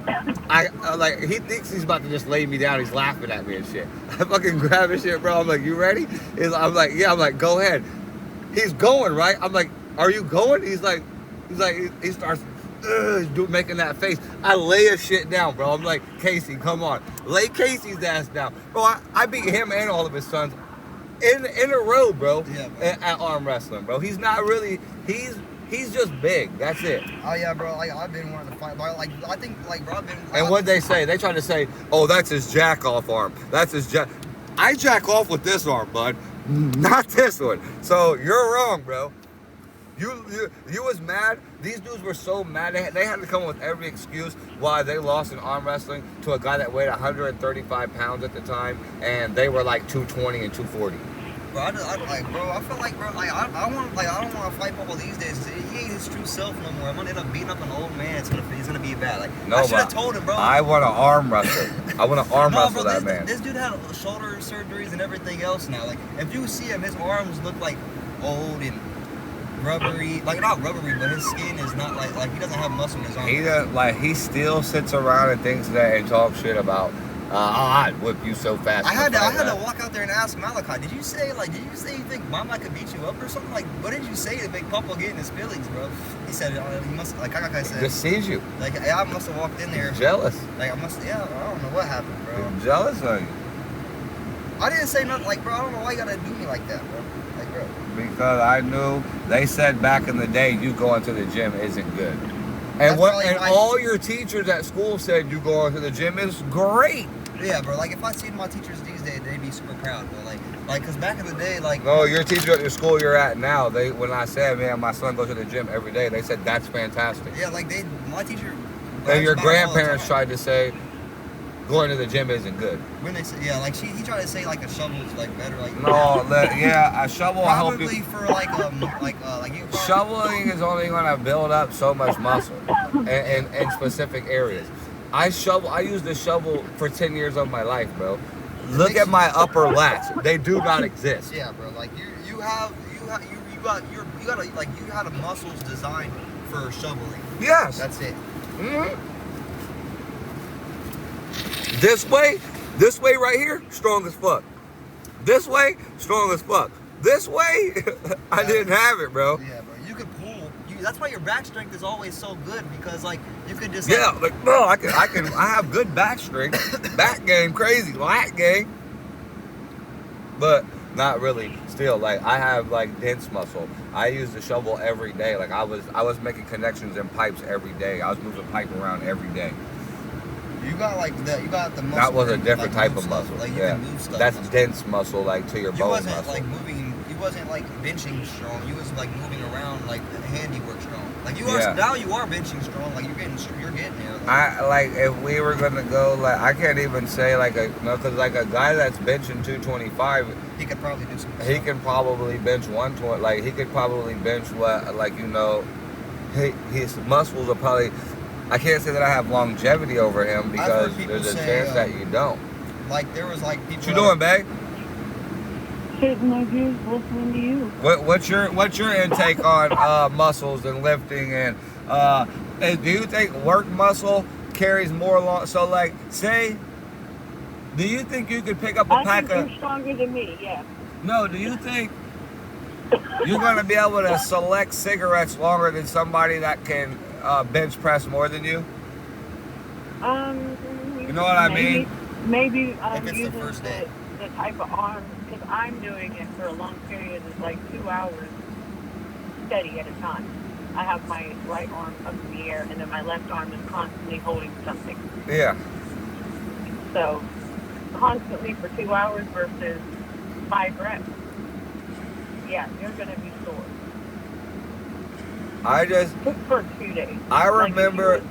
Like, he thinks he's about to just lay me down. He's laughing at me and shit. I fucking grab his shit, bro. I'm like, you ready? I'm like, yeah. I'm like, go ahead. he's going, right? I'm like, are you going? He starts making that face. I lay his shit down, bro. I'm like, Casey, come on. Lay Casey's ass down. Bro, I beat him and all of his sons in a row, bro, Yeah, bro. at arm wrestling, bro. He's not really, he's just big. That's it. Oh yeah, bro. Like I've been wanting to fight, but like I think like bro, I've been. And what they say, they try to say, oh, that's his jack off arm. That's his jack. I jack off with this arm, bud, not this one. So you're wrong, bro. You was mad. These dudes were so mad. They had to come up with every excuse why they lost in arm wrestling to a guy that weighed 135 pounds at the time, and they were like 220 and 240. Bro, I feel like, bro, like I don't want to fight Popo these days. He ain't his true self no more. I'm gonna end up beating up an old man. He's gonna be bad. Like No, I should have but told him, bro. I want to arm wrestle. I want to arm No, wrestle bro, that man. This dude had shoulder surgeries and everything else now. Like if you see him, his arms look like old and rubbery. Like not rubbery, but his skin is not like he doesn't have muscle in his arms. He still sits around and thinks that and talks shit about. I'd whip you so fast. I had to walk out there and ask Malachi. Did you say you think Mama could beat you up or something? Like, what did you say to make Papa get in his feelings, bro? He said he must, like Kaka said. Just sees you. Like I must have walked in there. Jealous. Like I don't know what happened, bro. Jealous of you. I didn't say nothing. Like, bro, I don't know why you gotta do me like that, bro. Like, bro. Because I knew they said back in the day you going to the gym isn't good. And all your teachers at school said you going to the gym is great. Yeah, bro. Like if I seen my teachers these days, they'd be super proud. But like, cause back in the day, like. No, your teacher at the school you're at now. When I said, man, my son goes to the gym every day, they said that's fantastic. Yeah, like my teacher. And your grandparents tried to say going to the gym isn't good. When they said, yeah, like he tried to say like a shovel is like better. Like a shovel will help you. Probably for like you. Shoveling is only gonna build up so much muscle in specific areas. I used the shovel for 10 years of my life, bro. Look at my upper lats. They do not exist. Yeah, bro. Like you had the muscles designed for shoveling. Yes. That's it. Mm-hmm. This way right here, strong as fuck. This way, strong as fuck. This way, I didn't have it, bro. Yeah, bro. You could pull. That's why your back strength is always so good because like you could just. Yeah, like no, I have good back strength, back game, crazy lat game, but not really. Still, like I have like dense muscle. I use the shovel every day. Like I was making connections in pipes every day. I was moving pipe around every day. You got the muscle. That was a different type of muscle. Like you yeah, can move stuff. that's dense muscle, like to your bone muscle. You wasn't like benching strong. You was like moving around like handiwork strong. Like you Yeah. are now. You are benching strong. Like you're getting there. Like if we were gonna go like I can't even say because like a guy that's benching 225, he could probably do some. He can probably bench 120. Like he could probably bench his muscles are probably. I can't say that I have longevity over him because there's a chance that you don't. Like there was like people. What you doing, babe? Sitting my views, listening to you. What's your intake on muscles and lifting and do you think work muscle carries more long? So like say, do you think you could pick up a pack of? You're stronger than me, yeah. No, do you think you're gonna be able to select cigarettes longer than somebody that can bench press more than you? You know what I mean? Maybe if it's using the first day. the type of arm, because I'm doing it for a long period. It's like 2 hours steady at a time. I have my right arm up in the air, and then my left arm is constantly holding something. Yeah. So, constantly for 2 hours versus 5 reps. Yeah, you're going to be sore. Just for 2 days. I remember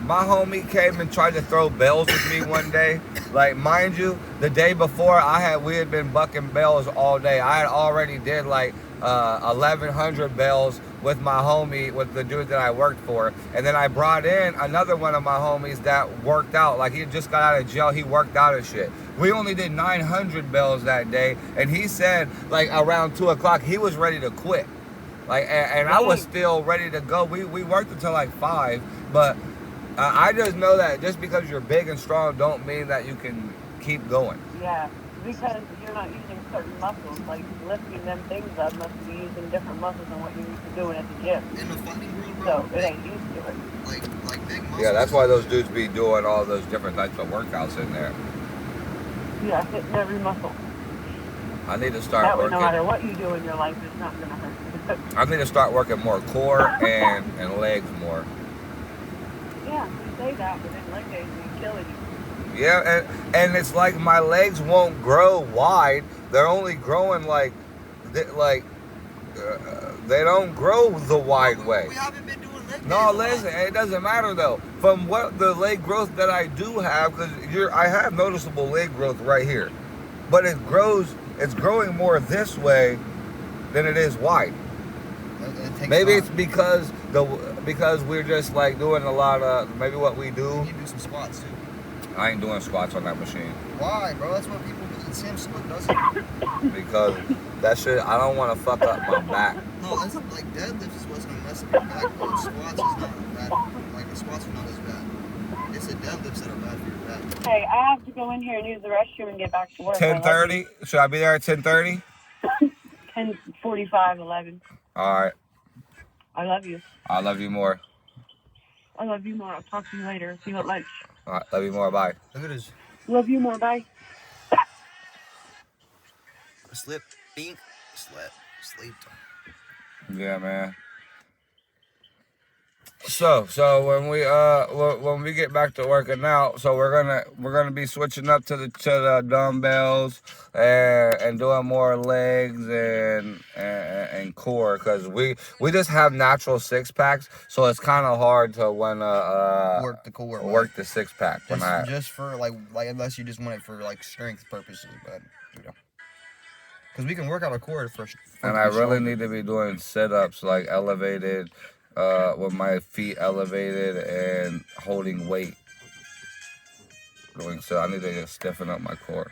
my homie came and tried to throw bells with me one day. Like, mind you, the day before we had been bucking bells all day. I had already did like 1,100 bells with my homie, with the dude that I worked for. And then I brought in another one of my homies that worked out. Like, he just got out of jail. He worked out and shit. We only did 900 bells that day. And he said, like, around 2 o'clock, he was ready to quit. Like, and I was still ready to go. We worked until like 5, but I just know that just because you're big and strong don't mean that you can keep going. Yeah. Because you're not using certain muscles. Like lifting them things up must be using different muscles than what you're used to doing at the gym. In the fighting world, bro, So it ain't used to it. like big muscles. Yeah, that's why those dudes be doing all those different types of workouts in there. Yeah, hitting every muscle. I need to start That way, working. no matter what you do in your life, it's not gonna hurt you. I need to start working more core and legs more. Yeah, you say that, but then leg days be killing you. Yeah, and it's like my legs won't grow wide. They're only growing they don't grow the wide way. We haven't been doing leg No, days a listen, lot. it doesn't matter though. From what the leg growth that I do have, because I have noticeable leg growth right here, but it's growing more this way than it is wide. It takes Maybe time. it's because we're just like doing a lot of maybe what we You do. need to do some squats too. I ain't doing squats on that machine Why, bro? That's what people do. Sam Slick does it. because that shit. I don't want to fuck up my back. No, that's like deadlifts is what's gonna mess up your back. But squats is not bad. Like the squats are not as bad. It's the deadlifts that are bad for your back. Hey, I have to go in here and use the restroom and get back to work. 10:30. Should I be there at 10:30? 10:45, 11. All right. I love you. I love you more. I love you more. I'll talk to you later. See you at lunch. All right. Love you more. Bye. Look at this. Love you more. Bye. Slip, pink, sleep. Yeah, man. So when we get back to working out, so we're gonna be switching up to the dumbbells and doing more legs and core because we just have natural six packs, so it's kind of hard to Work the core. work the six pack when Just for like unless you just want it for like strength purposes, but you know. Because we can work out our core for and I really need to be doing sit-ups like elevated, with my feet elevated and holding weight. So I need to just stiffen up my core.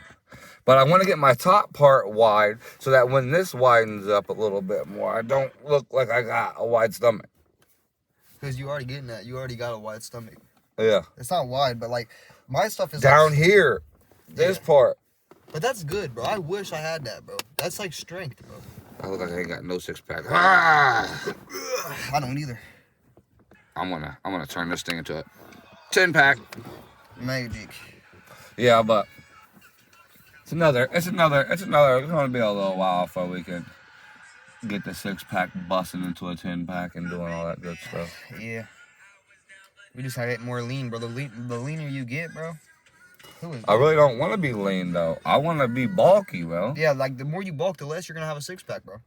But I want to get my top part wide so that when this widens up a little bit more, I don't look like I got a wide stomach. Because you already getting that. You already got a wide stomach. Yeah. It's not wide, but like my stuff is Down like, here, this part. But that's good, bro. I wish I had that, bro. That's like strength, bro. I look like I ain't got no six pack. Ah! I don't either. I'm gonna turn this thing into a 10 pack. Magic. Yeah, but it's gonna be a little while before we can get the six pack busting into a 10 pack and doing all that good stuff. Yeah. We just gotta get more lean, bro. The leaner you get, bro. I really don't want to be lean though. I want to be bulky, bro. Yeah, like the more you bulk, the less you're gonna have a six pack, bro.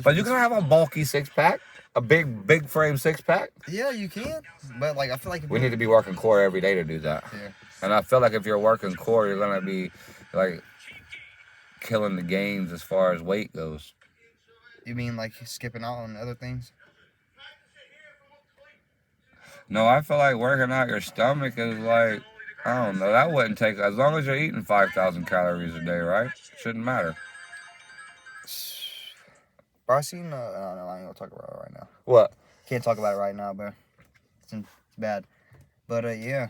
But you can have a bulky six pack, a big frame six pack. Yeah, you can. But like I feel like We need to be working core every day to do that. Yeah. And I feel like if you're working core, you're gonna be like killing the gains as far as weight goes. You mean like skipping out on other things? No, I feel like working out your stomach is like, I don't know, that wouldn't take, as long as you're eating 5,000 calories a day, right? Shouldn't matter. Bro, I seen, no, I ain't gonna talk about it right now. What? Can't talk about it right now, bro. It's bad. But, yeah.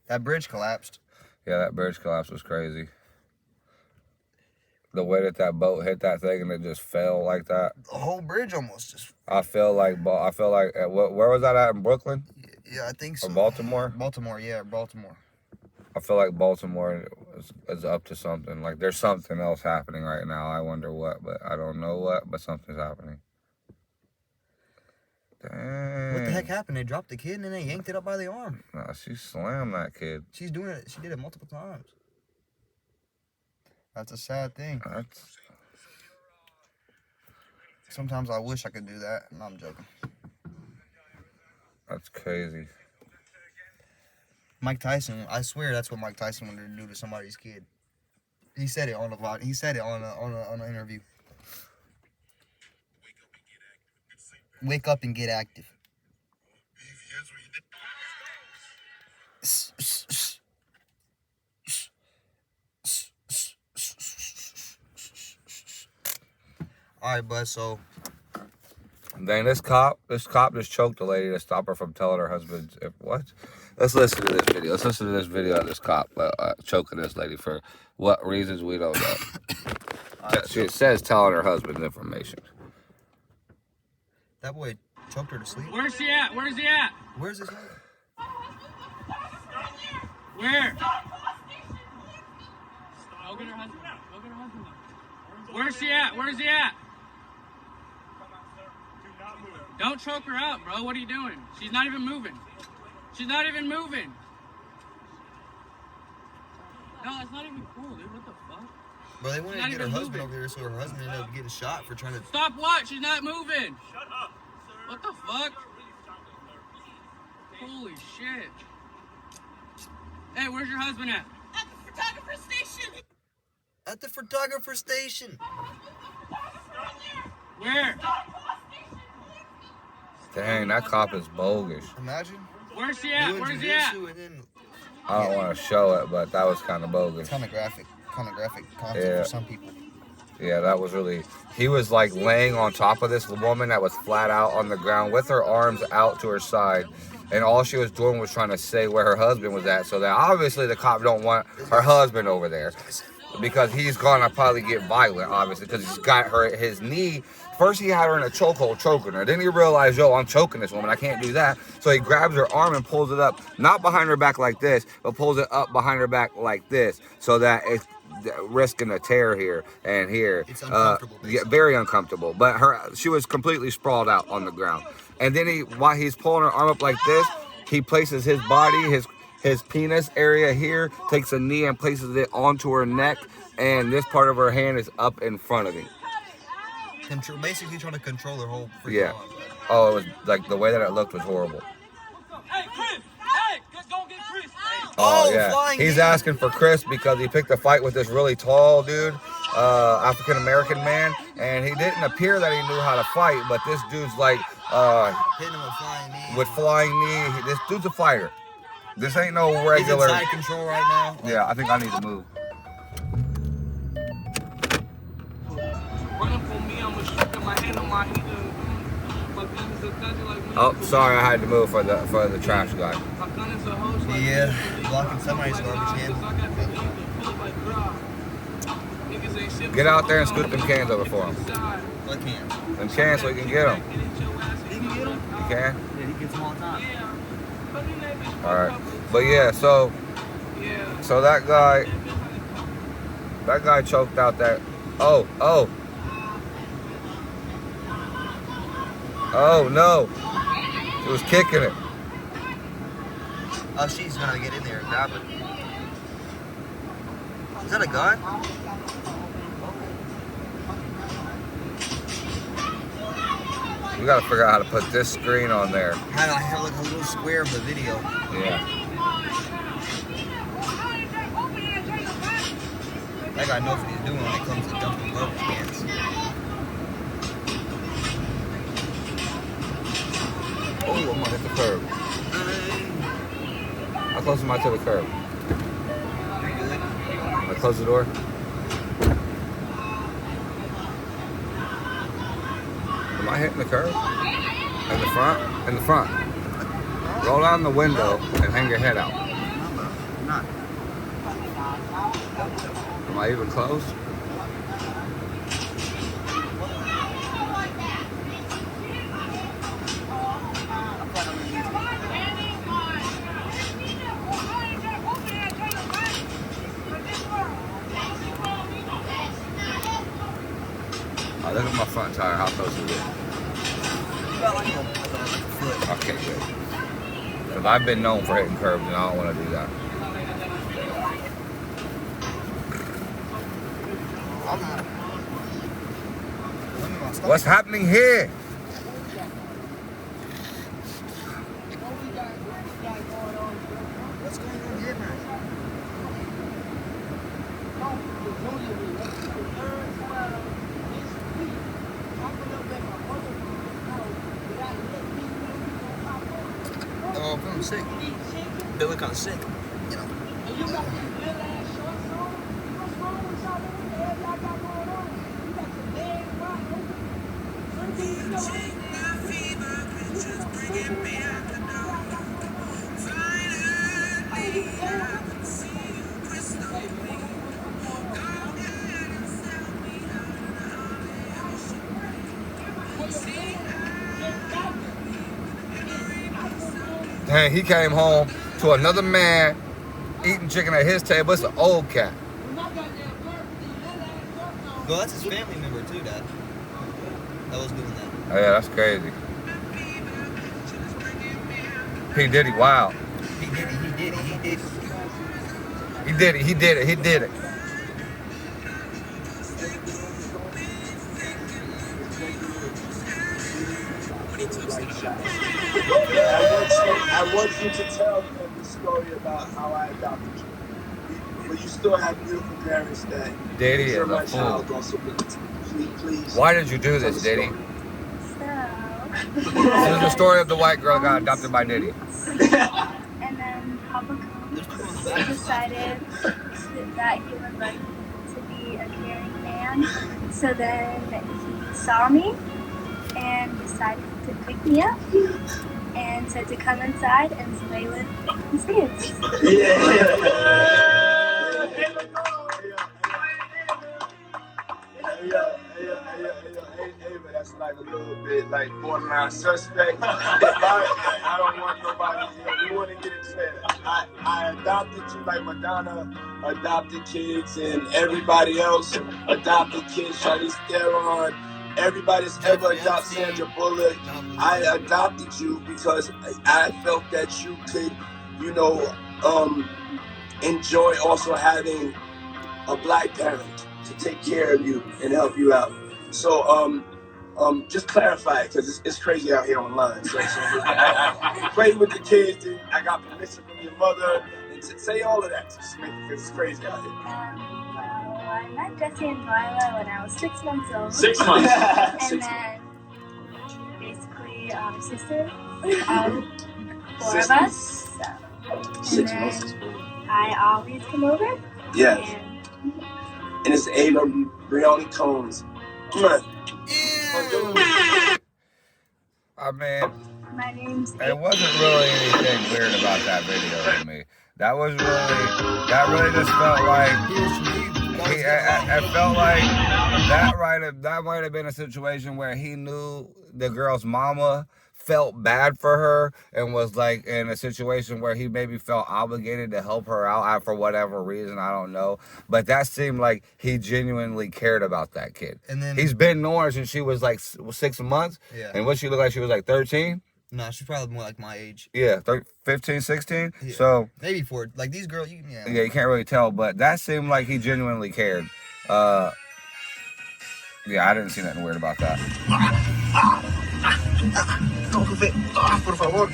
That bridge collapsed. Yeah, that bridge collapse was crazy. The way that boat hit that thing and it just fell like that. The whole bridge almost just... I feel like, where was that at, in Brooklyn? Yeah, I think so. Or Baltimore? Baltimore, yeah, Baltimore. I feel like Baltimore is up to something. Like, there's something else happening right now. I wonder what, but I don't know what, but something's happening. Dang. What the heck happened? They dropped the kid and then they yanked it up by the arm. Nah, she slammed that kid. She's doing it. She did it multiple times. That's a sad thing. Sometimes I wish I could do that. No, I'm joking. That's crazy. Mike Tyson, I swear that's what Mike Tyson wanted to do to somebody's kid. He said it on the vlog. He said it on an interview. Wake up and get active. All right, bud. So, Dang, this cop just choked a lady to stop her from telling her husband what? Let's listen to this video. Let's listen to this video of this cop choking this lady for what reasons we don't know. She says telling her husband information. That boy choked her to sleep. Where's he at? Where's he at? Where's his? Where? Go get her husband. Go get her husband. Where's he at? Where's he at? Don't choke her out, bro. What are you doing? She's not even moving. She's not even moving. No, it's not even cool, dude. What the fuck? Bro, they wanted She's to get her not husband even over there so her husband ended up getting shot for trying to. Stop what? She's not moving. Shut up, sir. What the fuck? Holy shit. Hey, where's your husband at? At the photographer station. At the photographer station. Where? Dang, that cop is bogus. Imagine. Where's he at? Doing Where's he at? jujitsu and then I don't want to show it, but that was kind of bogus. kind of graphic content Yeah. for some people. Yeah, that was really. He was like laying on top of this woman that was flat out on the ground with her arms out to her side, and all she was doing was trying to say where her husband was at. So that obviously the cop don't want her husband over there because he's gonna probably get violent, obviously, because he's got her at his knee. First he had her in a chokehold choking her. Then he realized, yo, I'm choking this woman. I can't do that. So he grabs her arm and pulls it up, not behind her back like this, but pulls it up behind her back like this, so that it's risking a tear here and here. It's uncomfortable, Yeah, very uncomfortable. But she was completely sprawled out on the ground. And then while he's pulling her arm up like this, he places his body, his penis area here, takes a knee and places it onto her neck, and this part of her hand is up in front of him. Basically trying to control her whole freaking Yeah. arm. Oh, it was like the way that it looked was horrible. Hey, Chris! Hey! Let's go get Chris! Hey. Oh, yeah. flying He's knee. asking for Chris because he picked a fight with this really tall dude, African American man, and he didn't appear that he knew how to fight, but this dude's like Hitting him with flying knee. with flying knee. This dude's a fighter. This ain't no He's regular. inside control right now. Yeah, I think I need to move. Running for me, I'm a my hand on my heater. My gun is a thugger like me. Oh, sorry, I had to move for the trash guy. My gun is a hose like Yeah, blocking somebody's garbage can. Get out there and scoop them cans over for him. What cans? Them cans so you can get them. You can get him? You can? Yeah, he gets them all the time. All right. But yeah, so that guy choked out that. Oh no. He was kicking it. Oh, she's gonna get in there and grab it. Is that a gun? We gotta figure out how to put this screen on there. I have like a little square of the video. Yeah. That guy knows what he's doing when it comes to dumping garbage cans. Oh, I'm gonna hit the curb. How close am I to the curb? You're good. I close the door. Am I hitting the curb? In the front? In the front. Roll down the window and hang your head out. I'm not. Am I even close? Oh, look at my front tire. How close is it? About like a foot. Okay, good. Because I've been known for hitting curbs and I don't want to do that. I'm not. Let me my stomach. What's happening here? What's going on here, man? Oh, I'm feeling sick. Feeling kind of sick. You know. And he came home to another man eating chicken at his table. It's an old cat. Well, that's his family member too, Dad. That was doing that. Oh yeah, that's crazy. P. Diddy, wow. He did it. He did it. He did it. He did it. I want you to tell them the story about how I adopted you. But you still have beautiful parents that Diddy is are a my fool. child also. Please. Why did you do this, Diddy? This is the story of the white girl that got adopted by Diddy. And then Papa Combs decided that he would like to be a caring man. So then he saw me and decided to pick me up and said to come inside and play with his kids. But that's like a little bit like borderline suspect. I don't want nobody, we want to get it clear. I adopted you like Madonna adopted kids and everybody else adopted kids, Charlize Theron, everybody's ever adopted Sandra Bullock. I adopted you because I felt that you could, enjoy also having a black parent to take care of you and help you out. So, just clarify it, because it's crazy out here online. So play with the kids, and I got permission from your mother, and to say all of that, just make it, because it's crazy out here. Well, I met Jesse and Delilah when I was 6 months old. 6 months. And then, basically, sisters, four of us. So. 6 months is cool. I always come over. Yeah. And it's Ava Brioni Combs. Come on. I mean, my name's it wasn't really anything weird about that video to me. That really just felt like, it felt like that might have been a situation where he knew the girl's mama felt bad for her and was like in a situation where he maybe felt obligated to help her out for whatever reason, I don't know. But that seemed like he genuinely cared about that kid. And then he's been knowing her since she was like 6 months. Yeah. And what she looked like, she was like 13. No, she's probably more like my age. Yeah, 15, 16. Yeah. So maybe 4. Like these girls, yeah, you can't really tell, but that seemed like he genuinely cared. Yeah, I didn't see nothing weird about that. Por favor. Por favor.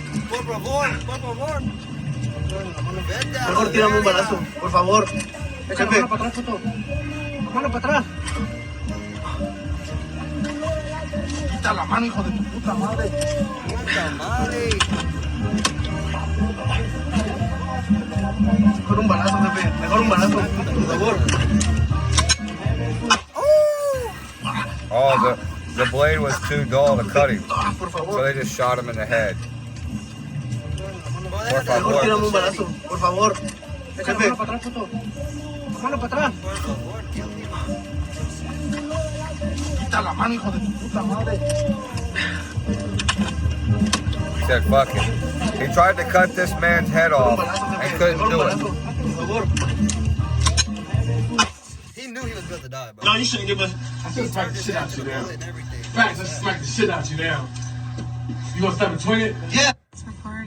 Mejor tírame un balazo, por favor. Jefe. Mano para atrás, Puto. Mano para atrás. Quita la mano, hijo de tu puta madre. Mejor un balazo, jefe. Mejor un balazo, por favor. Oh, the blade was too dull to cut him, so they just shot him in the head. Por favor. Mejor tírame un balazo, por favor. Jefe. Mano para atrás, Puto. Mano para atrás. Quita la mano, hijo de tu puta madre. He said, fuck it. He tried to cut this man's head off and couldn't do it. He knew he was about to die, bro. No, you shouldn't give a... I should smack the shit out you now. Facts, I should smack the shit out you now. You gonna step between it? Yeah.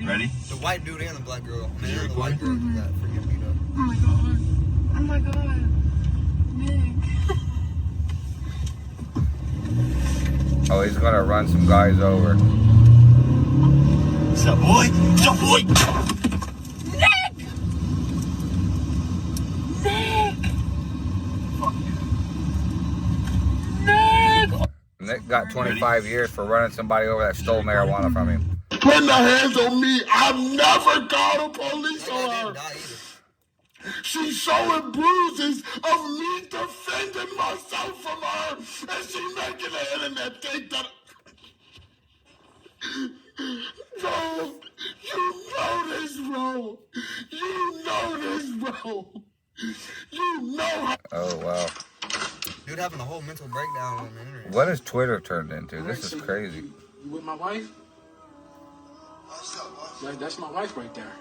Ready? The white dude and the black girl. Man, the white girl that freaking beat up. Oh my god. Oh my god. Nick. Oh, he's gonna run some guys over. What's up, boy? What's up, boy? Nick got 25 years for running somebody over that stole marijuana from him. Putting the hands on me. I've never called the police on her. She's showing bruises of me defending myself from her, and she making the internet think that. Bro, you know this, bro. You know this, bro. You know how. Oh, wow. Dude having a whole mental breakdown on the internet. What has Twitter turned into? This is crazy. You with my wife? What's up, boss? That's my wife right there.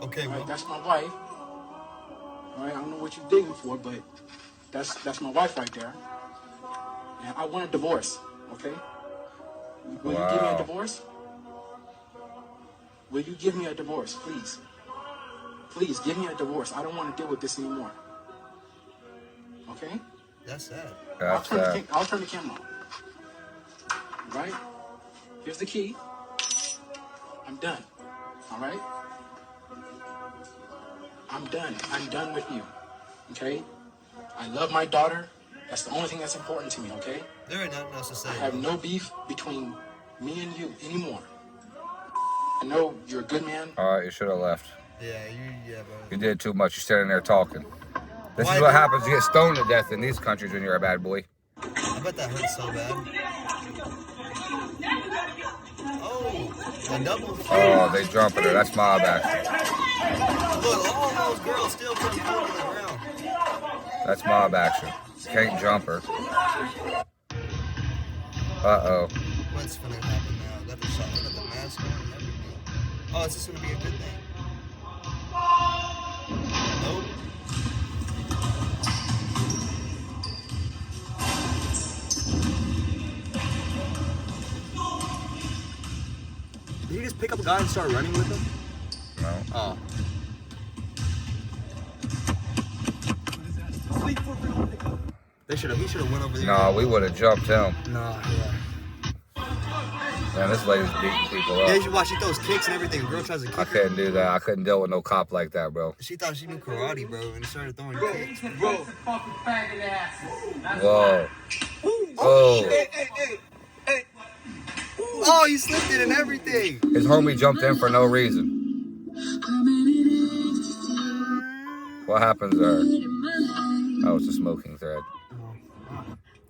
Okay, Right, well, that's my wife. All right, I don't know what you're digging for, but that's my wife right there. And I want a divorce, okay? Will you give me a divorce? Will you give me a divorce, please? Please, give me a divorce. I don't want to deal with this anymore. Okay? that's sad. I'll turn the camera on. Right? Here's the key. I'm done. All right? I'm done. I'm done with you. Okay? I love my daughter. That's the only thing that's important to me, okay? There ain't nothing else to say. I have no beef between me and you anymore. I know you're a good man. All right, you should have left. Yeah, bro. You did too much. You're standing there talking. This Why is what did- happens. You get stoned to death in these countries when you're a bad boy. I bet that hurts so bad. Oh, a double. Oh, they jumping her. That's mob action. Look, all those girls still couldn't fall to the ground. That's mob action. Can't jump her. Uh-oh. What's gonna happen now? Got the shot, got the mask on and everything. Oh, is this gonna be a good thing? Nope. Did he just pick up a guy and start running with him? No. Oh. He should have went over there. No, we would have jumped him. Nah, yeah. Man, this lady's beating people Yeah, you up. should watch. She throws kicks and everything. The girl tries to kick I her. couldn't do that. I couldn't deal with no cop like that, bro. She thought she knew karate, bro, and started throwing kicks. Whoa. Whoa. Oh, you slipped it and everything. His homie jumped in for no reason. What happens there? Oh, it's a smoking thread.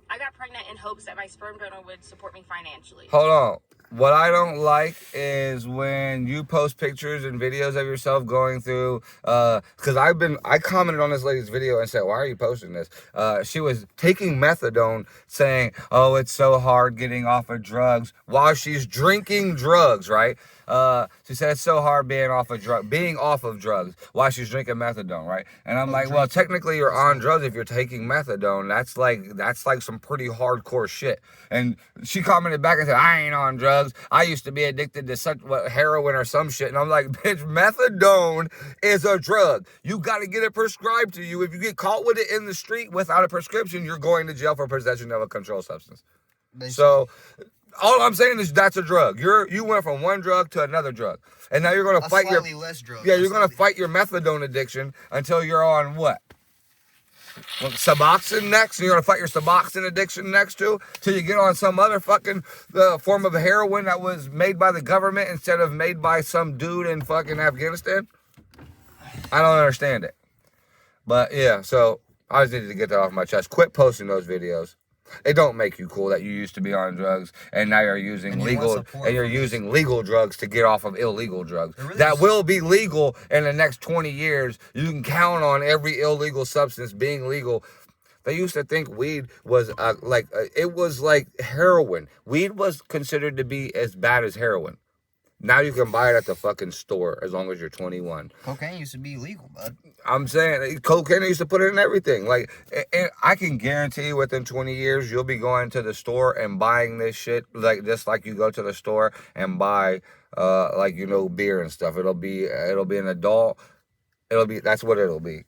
I got pregnant in hopes that my sperm donor would support me financially. Hold on. What I don't like is when you post pictures and videos of yourself going through, because I commented on this lady's video and said, why are you posting this? She was taking methadone saying, oh, it's so hard getting off of drugs while she's drinking drugs, right? She said it's so hard being off of drugs while she's drinking methadone, right? And I'm like, well, technically you're on drugs if you're taking methadone. That's like some pretty hardcore shit. And she commented back and said, I ain't on drugs. I used to be addicted to heroin or some shit. And I'm like, bitch, methadone is a drug. You got to get it prescribed to you. If you get caught with it in the street without a prescription, you're going to jail for possession of a controlled substance. So all I'm saying is that's a drug. You went from one drug to another drug, and now you're going to fight your less drug. yeah. You're going to fight your methadone addiction until you're on what? Well, Suboxone next, and you're going to fight your Suboxone addiction next too, till you get on some other fucking form of heroin that was made by the government instead of made by some dude in fucking Afghanistan. I don't understand it. But yeah, so I just needed to get that off my chest. Quit posting those videos. It don't make you cool that you used to be on drugs and now you're using legal drugs to get off of illegal drugs. That will be legal in the next 20 years. You can count on every illegal substance being legal. They used to think weed was it was like heroin. Weed was considered to be as bad as heroin. Now you can buy it at the fucking store as long as you're 21. Cocaine used to be illegal, bud. I'm saying cocaine used to put it in everything. Like, and I can guarantee within 20 years you'll be going to the store and buying this shit like just like you go to the store and buy beer and stuff. It'll be an adult. That's what it'll be.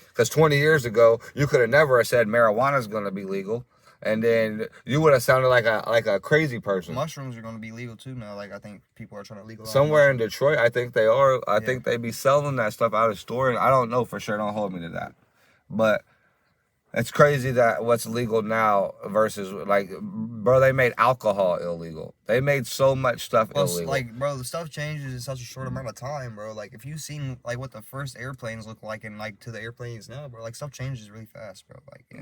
Because 20 years ago you could have never said marijuana's going to be legal. And then you would have sounded like a crazy person. Mushrooms are going to be legal too now. Like I think people are trying to legalize. Somewhere in Detroit, I think they are. I think they be selling that stuff out of stores. I don't know for sure. Don't hold me to that. But it's crazy that what's legal now versus bro, they made alcohol illegal. They made so much stuff illegal. Bro, the stuff changes in such a short amount of time, bro. Like if you've seen what the first airplanes look like and to the airplanes now, bro, stuff changes really fast, bro.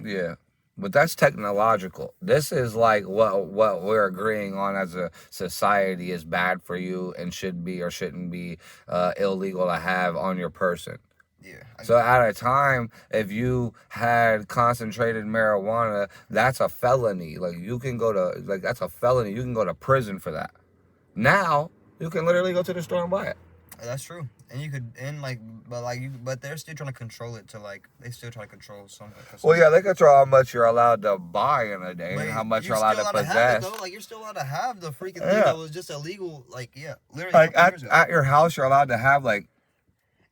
Yeah. But that's technological. This is like what we're agreeing on as a society is bad for you and should be or shouldn't be illegal to have on your person. Yeah. So at a time, if you had concentrated marijuana, that's a felony. Like you can go to that's a felony. You can go to prison for that. Now you can literally go to the store and buy it. That's true. And you could but they're still trying to control it to they still try to control something. Well, yeah, they control how much you're allowed to buy in a day and how much you're allowed to possess. You're still allowed to have the freaking thing that was just illegal. Literally. Like at your house, you're allowed to have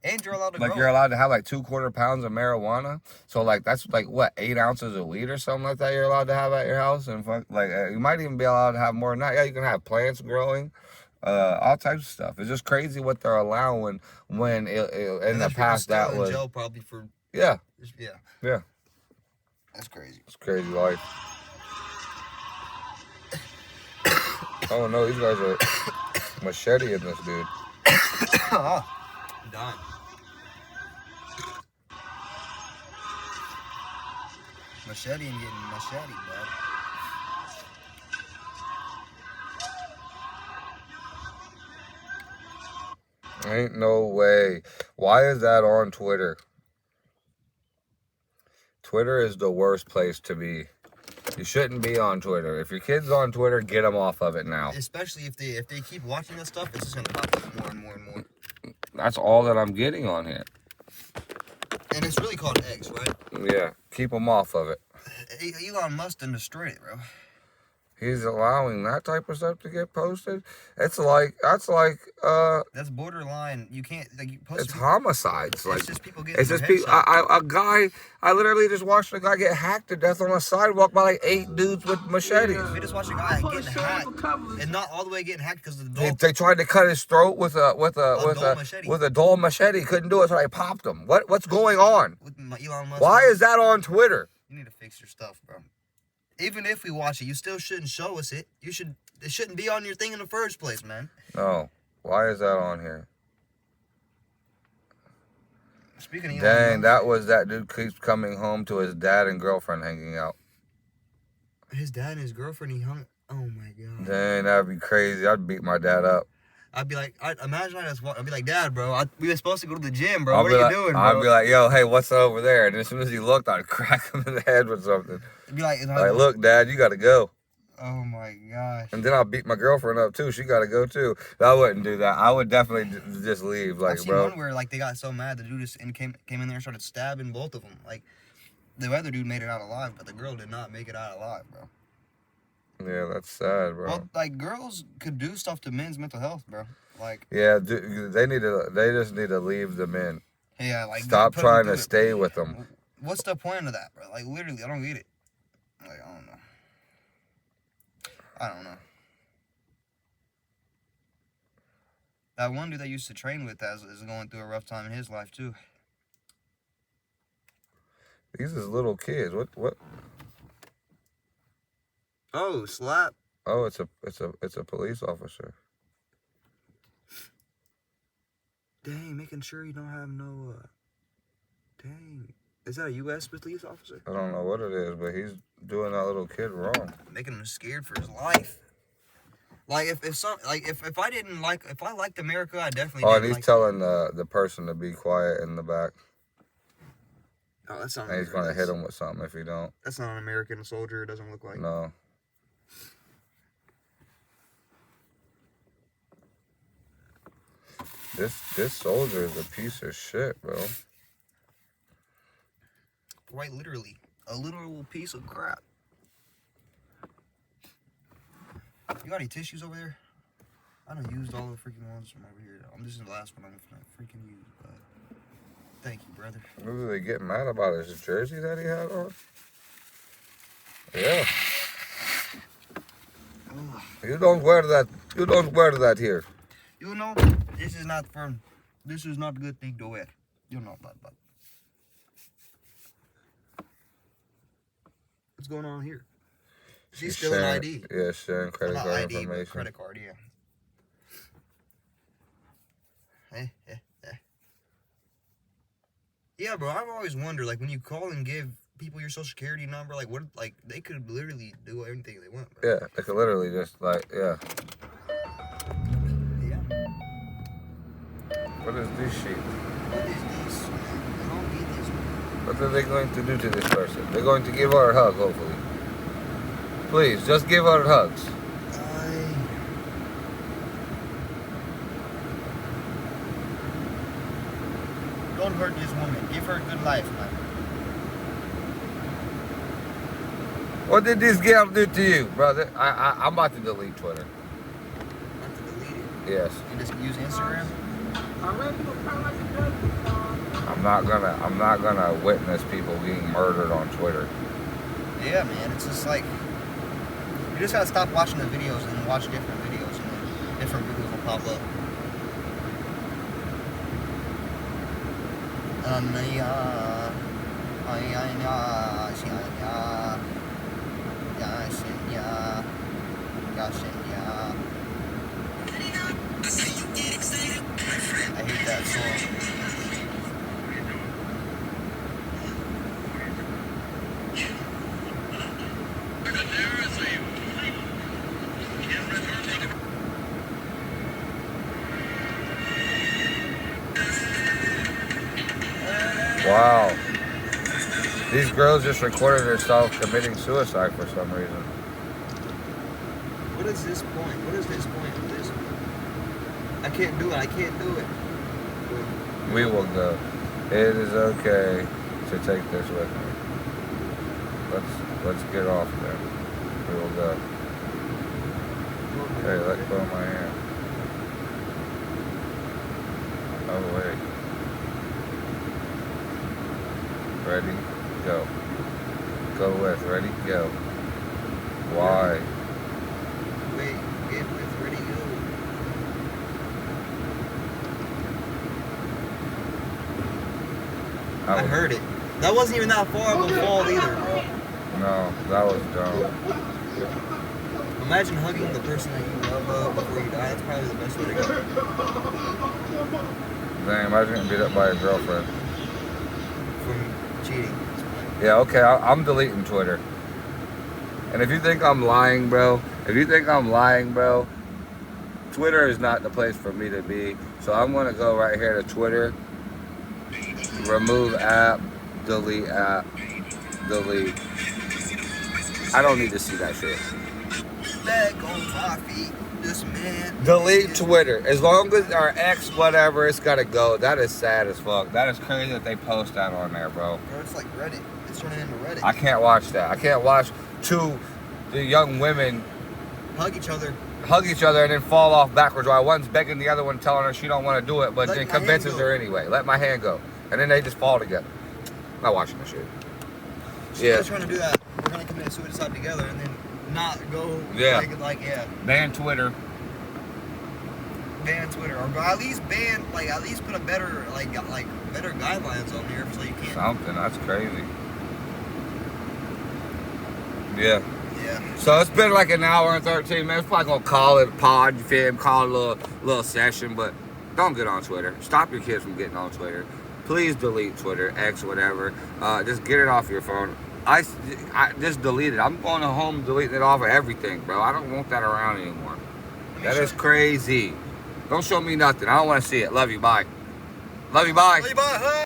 and you're allowed to grow. You're allowed to have 2/4 pounds of marijuana. So that's what 8 ounces of weed or something like that. You're allowed to have at your house, and you might even be allowed to have more than that. Yeah, you can have plants growing, all types of stuff. It's just crazy what they're allowing when in the past that was. In jail probably for. Yeah. Yeah. That's crazy. It's crazy life. Oh no, these guys are macheting this dude. I'm dying. Machete and getting machete, bud. Ain't no way. Why is that on Twitter? Twitter is the worst place to be. You shouldn't be on Twitter. If your kid's on Twitter, get them off of it now. Especially if they keep watching that stuff, it's just gonna pop up more and more and more. That's all that I'm getting on here. And it's really called X, right? Yeah, keep them off of it. Elon Musk done destroyed it, bro. He's allowing that type of stuff to get posted. That's borderline. You can't you post. It's homicides. It's just people getting. It's just people. I literally just watched a guy get hacked to death on a sidewalk by 8 dudes with machetes. We just watched a guy getting hacked, and not all the way getting hacked because of the dull. They tried to cut his throat with a dull machete. Couldn't do it, so they popped him. What's going on? With Elon Musk. Why is that on Twitter? You need to fix your stuff, bro. Even if we watch it, you still shouldn't show us it. It shouldn't be on your thing in the first place, man. No. Why is that on here? Speaking of Dang, that dude keeps coming home to his dad and girlfriend hanging out. His dad and his girlfriend, he hung. Oh my god. Dang, that'd be crazy. I'd beat my dad up. I'd be like, I'd be like, Dad, bro, we were supposed to go to the gym, bro. What are you doing, bro? I'd be like, yo, hey, what's over there? And as soon as he looked, I'd crack him in the head with something. Be like, look, Dad, you gotta go. Oh my gosh. And then I'll beat my girlfriend up too. She gotta go too. I wouldn't do that. I would definitely just leave. I've seen one where they got so mad the dude just came in there and started stabbing both of them. The other dude made it out alive, but the girl did not make it out alive, bro. Yeah, that's sad, bro. Well, girls could do stuff to men's mental health, bro. Yeah, they just need to leave the men. Yeah, stop trying to stay with them. What's the point of that, bro? Literally, I don't get it. I don't know. That one dude that used to train with us is going through a rough time in his life too. These is little kids. What? Oh, slap. Oh, it's a police officer. Dang, making sure you don't have no. Dang, is that a U.S. police officer? I don't know what it is, but he's doing that little kid wrong. Making him scared for his life. If I liked America, I definitely. Oh, and he's telling the person to be quiet in the back. Oh, that's not. And he's gonna hit him with something if he don't. That's not an American soldier. It doesn't look like. No. This soldier is a piece of shit, bro. Quite literally, a literal piece of crap. You got any tissues over there? I done used all the freaking ones from over here. This is the last one I'm gonna freaking use, but thank you, brother. What did they get mad about? His jersey that he had on? Yeah. You don't wear that. You don't wear that here. You know, this is not a good thing to wear. You know, but. What's going on here? She's still an ID. Yeah, sharing credit card ID, information. Credit card, yeah. Yeah, bro. I've always wondered, when you call and give people your social security number, they could literally do anything they want, bro. Yeah, they could literally just yeah. Yeah. What is this shit? What is this? this. I don't get this. What are they going to do to this person? They're going to give her a hug, hopefully. Please, just give her hugs. Don't hurt this woman. Give her a good life, man. What did this girl do to you, brother? I'm about to delete Twitter. Have to delete it. Yes. And just use Instagram. I'm not gonna witness people being murdered on Twitter. Yeah, man. It's just like you just gotta stop watching the videos and watch different videos, and then different videos will pop up. I hate that song. Wow. These girls just recorded themselves committing suicide for some reason. What is this point? What is this point of this? I can't do it. I can't do it. We will go. It is okay to take this with me. Let's get off there. We will go. Hey, let go of my hand. Oh wait. Ready? Go. Go with. Ready? Go. Why? Wait, get with, ready, go. I heard it. That wasn't even that far of a fall either. No, that was dumb. Imagine hugging the person that you love before you die. That's probably the best way to go. Dang, imagine getting beat up by a girlfriend. From cheating. Yeah, okay, I'm deleting Twitter. And if you think I'm lying, bro, Twitter is not the place for me to be. So I'm gonna go right here to Twitter, remove app, delete app, delete. I don't need to see that shit. Back on 5 feet, this man. Delete Twitter. As long as our ex, whatever, it's gotta go. That is sad as fuck. That is crazy that they post that on there, bro. Bro, it's like Reddit. It's turning into Reddit. I can't watch that. I can't watch the young women hug each other and then fall off backwards while one's begging the other one, telling her she don't want to do it, but Let then my convinces hand go. her anyway. Let my hand go. And then they just fall together. I'm not watching this shit. She's trying to do that. We're gonna commit suicide together and then not go. Yeah. Yeah. Ban Twitter. Ban Twitter, or at least put a better better guidelines on here so you can't. Something. That's crazy. Yeah. Yeah. So it's been like an hour and 13 minutes. Probably gonna call it a pod, you feel me? Call it a little session, but don't get on Twitter. Stop your kids from getting on Twitter. Please delete Twitter, X, whatever. Just get it off your phone. I just delete it. I'm going home deleting it off of everything, bro. I don't want that around anymore. That is crazy. Don't show me nothing. I don't want to see it. Love you. Bye. Love you. Bye. Love you. Bye.